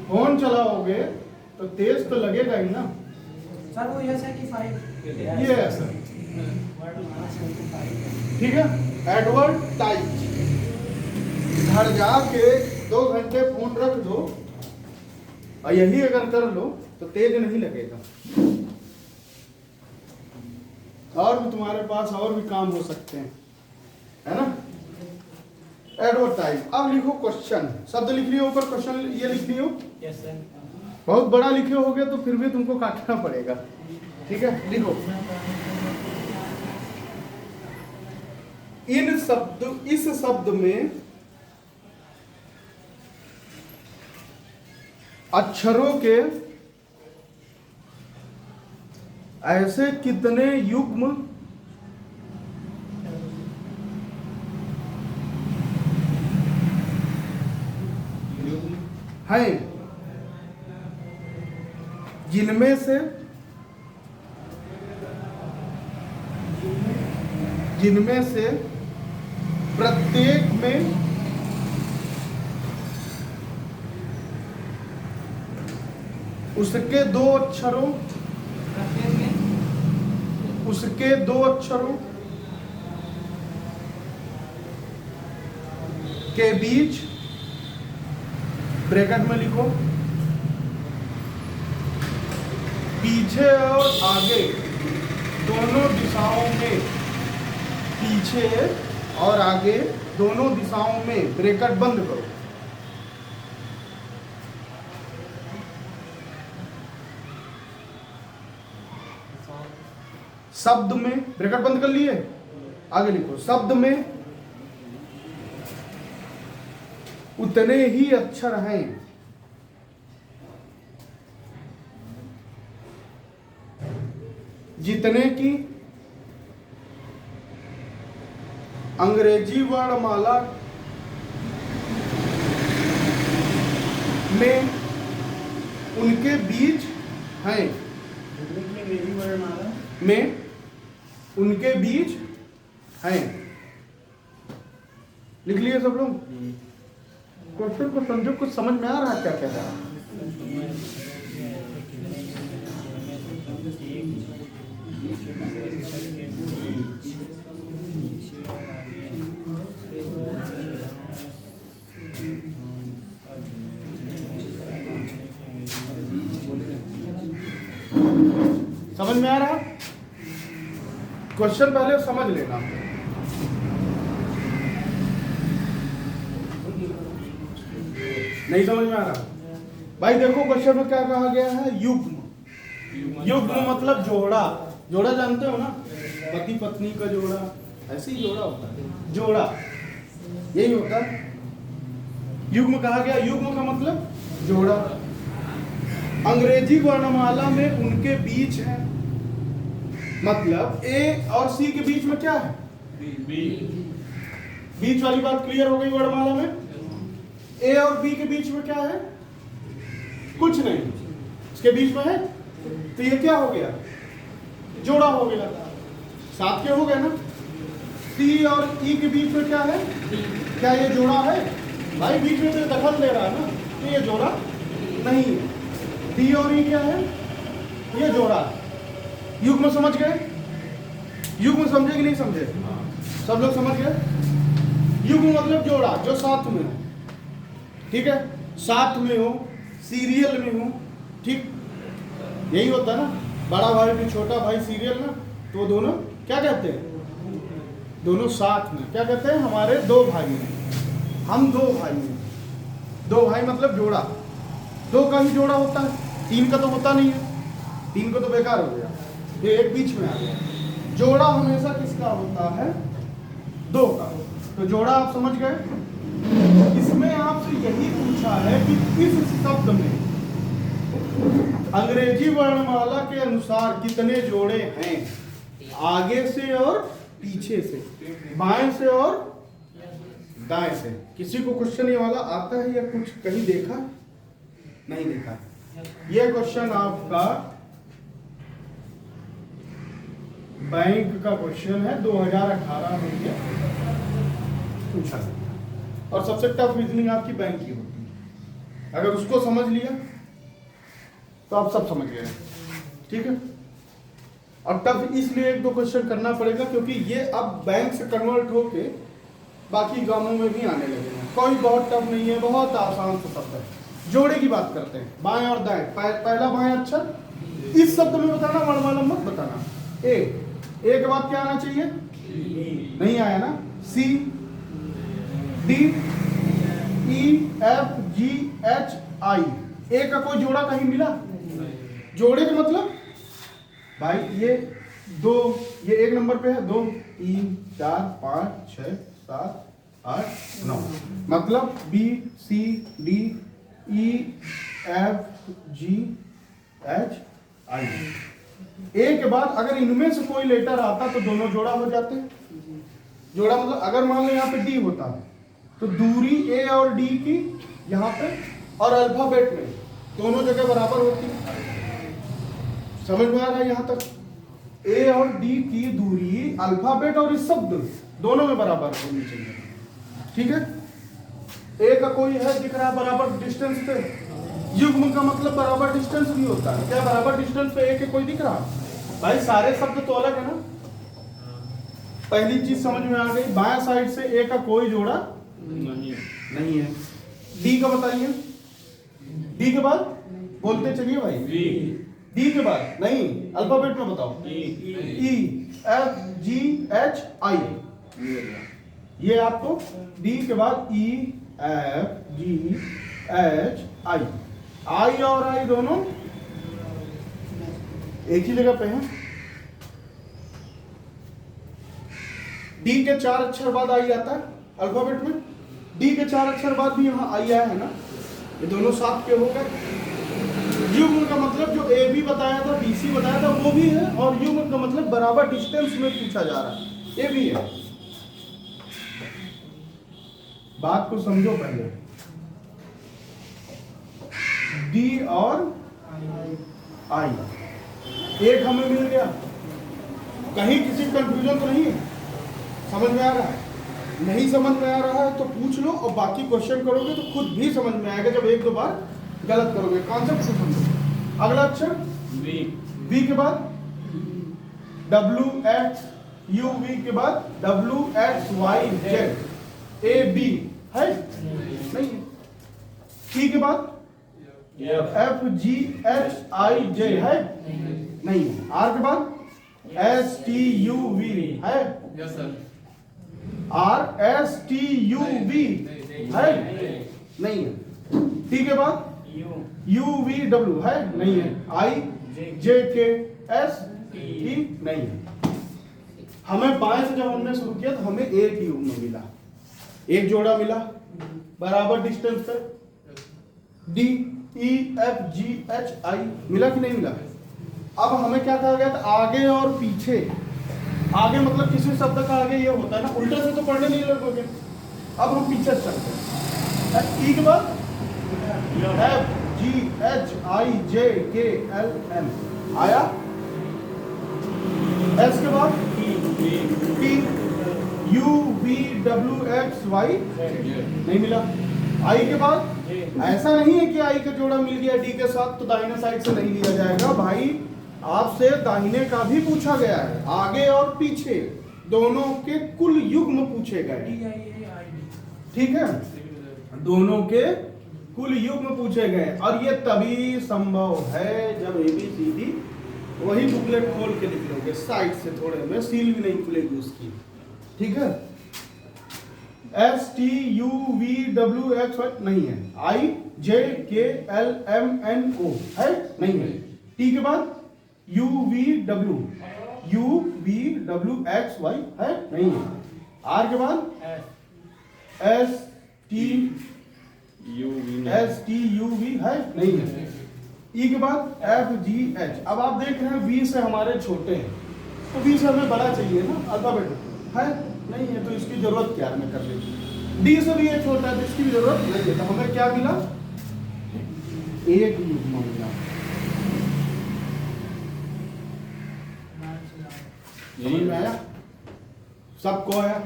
फोन चलाओगे तो तेज तो लगेगा ही ना। सर वो ये है कि 5 ये है सर, ठीक है। एडवर्टाइज, घर जाके 2 घंटे फोन रख दो और यही अगर कर लो तो तेज नहीं लगेगा। और भी तुम्हारे पास और भी काम हो सकते हैं, है ना? एडवर्टाइज। अब लिखो क्वेश्चन, शब्द लिख लियो ऊपर, क्वेश्चन ये लिख लियो। Yes sir. बहुत बड़ा लिखे होगे तो फिर भी तुमको काटना पड़ेगा, ठीक है? लिखो, इस शब्द में अक्षरों के ऐसे कितने युग्म हैं जिनमें से प्रत्येक में उसके 2 अक्षरों उसके दो अक्षरों के बीच ब्रैकेट में लिखो पीछे और आगे दोनों दिशाओं में, पीछे और आगे दोनों दिशाओं में ब्रैकेट बंद करो। शब्द में ब्रैकेट बंद कर लिए, आगे लिखो शब्द में उतने ही अक्षर हैं जितने की अंग्रेजी वर्णमाला में उनके बीच हैं, अंग्रेजी वर्णमाला में उनके बीच हैं। लिख लिए सब लोग? क्वेश्चन को समझो, कुछ समझ में आ रहा है क्या कह रहा है? समझ में आ रहा? क्वेश्चन पहले समझ लेना। नहीं समझ में आ रहा भाई? देखो क्वेश्चन में क्या कहा गया है, युग्म। युग्म मतलब जोड़ा। जोड़ा जानते हो ना, पति पत्नी का जोड़ा, ऐसे ही जोड़ा होता है, जोड़ा यही होता है। युग्म कहा गया, युग्म का मतलब जोड़ा। अंग्रेजी वर्णमाला में उनके बीच है, मतलब ए और सी के बीच में क्या है, बीच वाली बात क्लियर हो गई। वर्णमाला में ए और बी के बीच में क्या है, कुछ नहीं, इसके बीच में है, तो ये क्या हो गया, जोड़ा हो गया। साथ के हो गए ना। सी और ई के बीच में क्या है, क्या ये जोड़ा है भाई? बीच में तो दखल दे रहा है ना, तो ये जोड़ा नहीं है। डी और ई क्या है, ये जोड़ा है। युग्म समझ गए? युग्म समझे कि नहीं समझे? सब लोग समझ गए? युग्म मतलब जोड़ा, जो साथ में हो, ठीक है, साथ में हो, सीरियल में हो, ठीक, यही होता ना। बड़ा भाई भी छोटा भाई सीरियल ना, तो दोनों क्या कहते हैं, दोनों साथ में। क्या कहते हैं, हमारे दो भाई हैं, हम दो भाई हैं। दो भाई मतलब जोड़ा, दो का ही जोड़ा होता है, तीन का तो होता नहीं है, तीन को तो बेकार हो गया, ये एक बीच में आ गया। जोड़ा हमेशा किसका होता है, दो का। तो जोड़ा आप समझ गए। इसमें आपसे यही पूछा है कि इस शब्द में अंग्रेजी वर्णमाला के अनुसार कितने जोड़े हैं, आगे से और पीछे से, बाएं से और दाएं से। किसी को क्वेश्चन ये वाला आता है या कुछ कहीं देखा, नहीं देखा? ये क्वेश्चन आपका बैंक का क्वेश्चन है, 2018 में ये पूछा गया। और सबसे टफ रीजनिंग आपकी बैंक की होती है। अगर उसको समझ लिया तो आप सब समझ गए, ठीक है। और टफ इसलिए एक दो क्वेश्चन करना पड़ेगा क्योंकि ये अब बैंक से कन्वर्ट होके बाकी गांवों में भी आने लगे हैं। कोई बहुत टफ नहीं है, बहुत आसान सा शब्द है। जोड़े की बात करते हैं, बाएं और दाएं। पहला बाएं अक्षर, इस शब्द में बताना, वर्णमाला मत बताना। ए के बाद क्या आना चाहिए, नहीं आया ना। सी, D, E, F, G, H, आई। ए का कोई जोड़ा कहीं मिला? जोड़े का मतलब भाई ये दो, ये एक नंबर पे है, 2, 3, 4, 5, 6, 7, 8, 9, मतलब B, C, D, E, F, G, H, आई। ए के बाद अगर इनमें से कोई लेटर आता तो दोनों जोड़ा हो जाते। जोड़ा मतलब अगर मान लो यहाँ पे डी होता है तो दूरी ए और डी की यहाँ पे और अल्फाबेट में दोनों जगह बराबर होती है। समझ में आ रहा है यहाँ तक? ए और डी की दूरी अल्फाबेट और इस शब्द दोनों में बराबर होनी चाहिए, ठीक है। ए का कोई है दिख रहा है बराबर डिस्टेंस पे, युग्म का मतलब बराबर डिस्टेंस भी होता है। क्या बराबर डिस्टेंस पे ए के कोई दिख रहा? भाई सारे शब्द तो अलग है ना। पहली चीज समझ में आ गई, बाएं साइड से ए का कोई जोड़ा नहीं है। डी का बताइए, डी के बाद बोलते चलिए भाई। डी के बाद नहीं, अल्फाबेट में बताओ। ई एफ जी एच आई, ये आपको डी के बाद ई एफ जी एच आई, आई और आई दोनों एक ही जगह पे हैं। डी के 4 अक्षर बाद आई आता है अल्फाबेट में, डी के 4 अक्षर बाद भी यहाँ आई आया है ना, ये दोनों साथ के हो गए। युग्म का मतलब जो ए बी बताया था, बी सी बताया था, वो भी है, और युग्म का मतलब बराबर डिस्टेंस में पूछा जा रहा है, ये भी है। बात को समझो पहले, डी और आई एक हमें मिल गया, कहीं किसी कंफ्यूजन तो नहीं है, समझ में आ रहा है? नहीं समझ में आ रहा है तो पूछ लो, और बाकी क्वेश्चन करोगे तो खुद भी समझ में आएगा जब एक दो बार गलत करोगे। कॉन्सेप्ट से समझो। अगला अक्षर वी के बाद डब्ल्यू एक्स यू, वी के बाद W X Y Z, A B है नहीं है। टी के बाद एफ जी एच आई जे है नहीं है। आर के बाद एस टी यू वी है, yes sir. R S T U V है नहीं है। टी के बाद यू वी डब्ल्यू है नहीं है। आई जे के एस टी नहीं है। हमें बाएं से जब हमने शुरू किया तो हमें एक ही युग्म मिला, एक जोड़ा मिला बराबर डिस्टेंस पे, D E F G H I मिला कि नहीं मिला? अब हमें क्या कहा गया था, आगे और पीछे। आगे मतलब किसी शब्द का आगे ये होता है ना, उल्टे से तो पढ़ने नहीं लगोगे। अब हम पीछे चलते हैं। ई के बाद F G H I J K L M आया, एस के बाद T U V W X Y नहीं मिला। आई के बाद ऐसा नहीं है कि आई का जोड़ा मिल गया डी के साथ तो दाहिने साइड से नहीं लिया जाएगा भाई, आपसे दाहिने का भी पूछा गया है, आगे और पीछे दोनों के कुल युग्म पूछे गए, ठीक है, दोनों के कुल युग्म पूछे गए। और ये तभी संभव है जब ABCD वही बुकलेट खोल के लिख लोगे, साइड से थोड़े में सील भी नहीं खुलेगी उसकी, ठीक है। S T U V W X Y नहीं है, आई J K L M N ओ है नहीं है। टी के बाद U V W X Y है नहीं है। आर के बाद एस टी यू वी है नहीं है। ई के बाद एफ जी एच। अब आप देख रहे हैं वी से हमारे छोटे हैं तो वी से हमें बड़ा चाहिए ना, अल्फाबेट है नहीं है तो इसकी जरूरत क्या है, हमें कर लेंगे। डी से भी ये छोटा है तो इसकी भी जरूरत नहीं है, तो हमें क्या मिला, एक युग्म मिला। समझ में आया सबको? आया?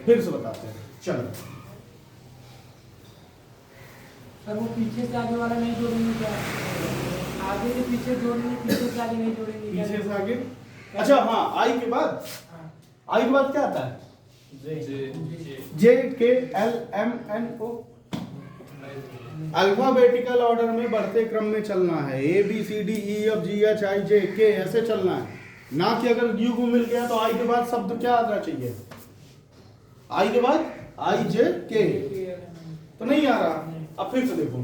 फिर से बताते हैं, चलो। सर वो पीछे से आगे वाला नहीं जोड़ेंगे क्या? आगे से पीछे जोड़ेंगे, पीछे से आगे नहीं जोड़ेंगे क्या? पीछे से आगे, अच्छा हाँ। आई के बाद, आई के बाद क्या आता है, J K L M N O. Alphabetical order में बढ़ते क्रम में चलना है, A B C D E F G H I J K ऐसे चलना है, ना कि अगर युग्म मिल गया तो आई के बाद शब्द क्या आना चाहिए, आई के बाद आई जे के तो नहीं आ रहा। अब फिर से देखो,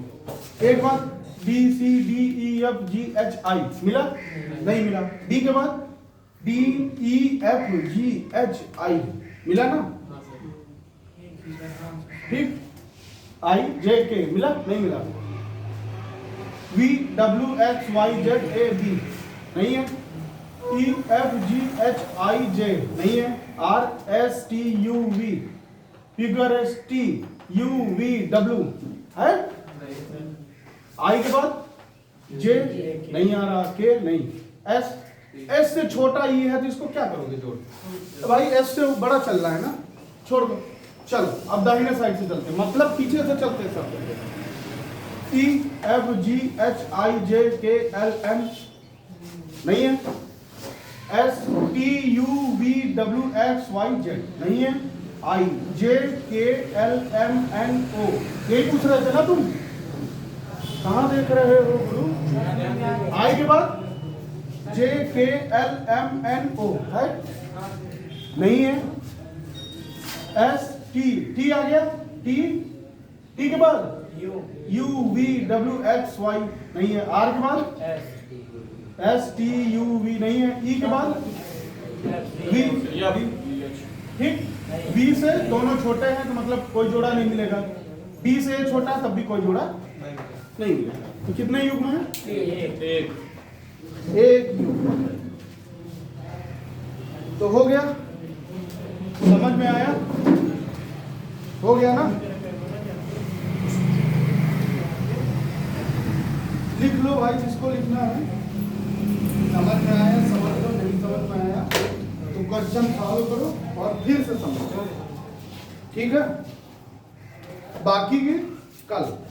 एक बार B C D E F G H I मिला नहीं मिला। डी के बाद D E F G H I मिला ना, ठीक। आई जे के मिला नहीं मिला। V W X Y Z A B नहीं है। ई F G H I J नहीं है। R S T U V, figure S T U V W है। आई के बाद जे नहीं आ रहा, के नहीं, एस, एस से छोटा ई है तो इसको क्या करोगे जोड़, तो भाई एस से बड़ा चल रहा है ना, छोड़ दो। चलो अब दाहिने साइड से चलते, मतलब पीछे से चलते सब। T F G H I J K L M नहीं है। S T U V W X Y Z नहीं है। I J K L M N O यही पूछ रहे थे ना तुम? कहाँ देख रहे हो गुरु? I के बाद J K L M N O है नहीं है। S T T आ गया। T T के बाद U V W X Y नहीं है। R के बाद S T U V नहीं है। E के बाद V ठीक। V से दोनों छोटे हैं तो मतलब कोई जोड़ा नहीं मिलेगा। B से ये छोटा तब भी कोई जोड़ा नहीं मिलेगा। तो कितने युग्म हैं? एक युग्म। तो हो गया, समझ में आया? हो गया ना? लिख लो भाई जिसको लिखना है। समझ में आया समझ लो, नहीं समझ में आया तो क्वेश्चन सॉल्व करो और फिर से समझो। ठीक है, बाकी की कल।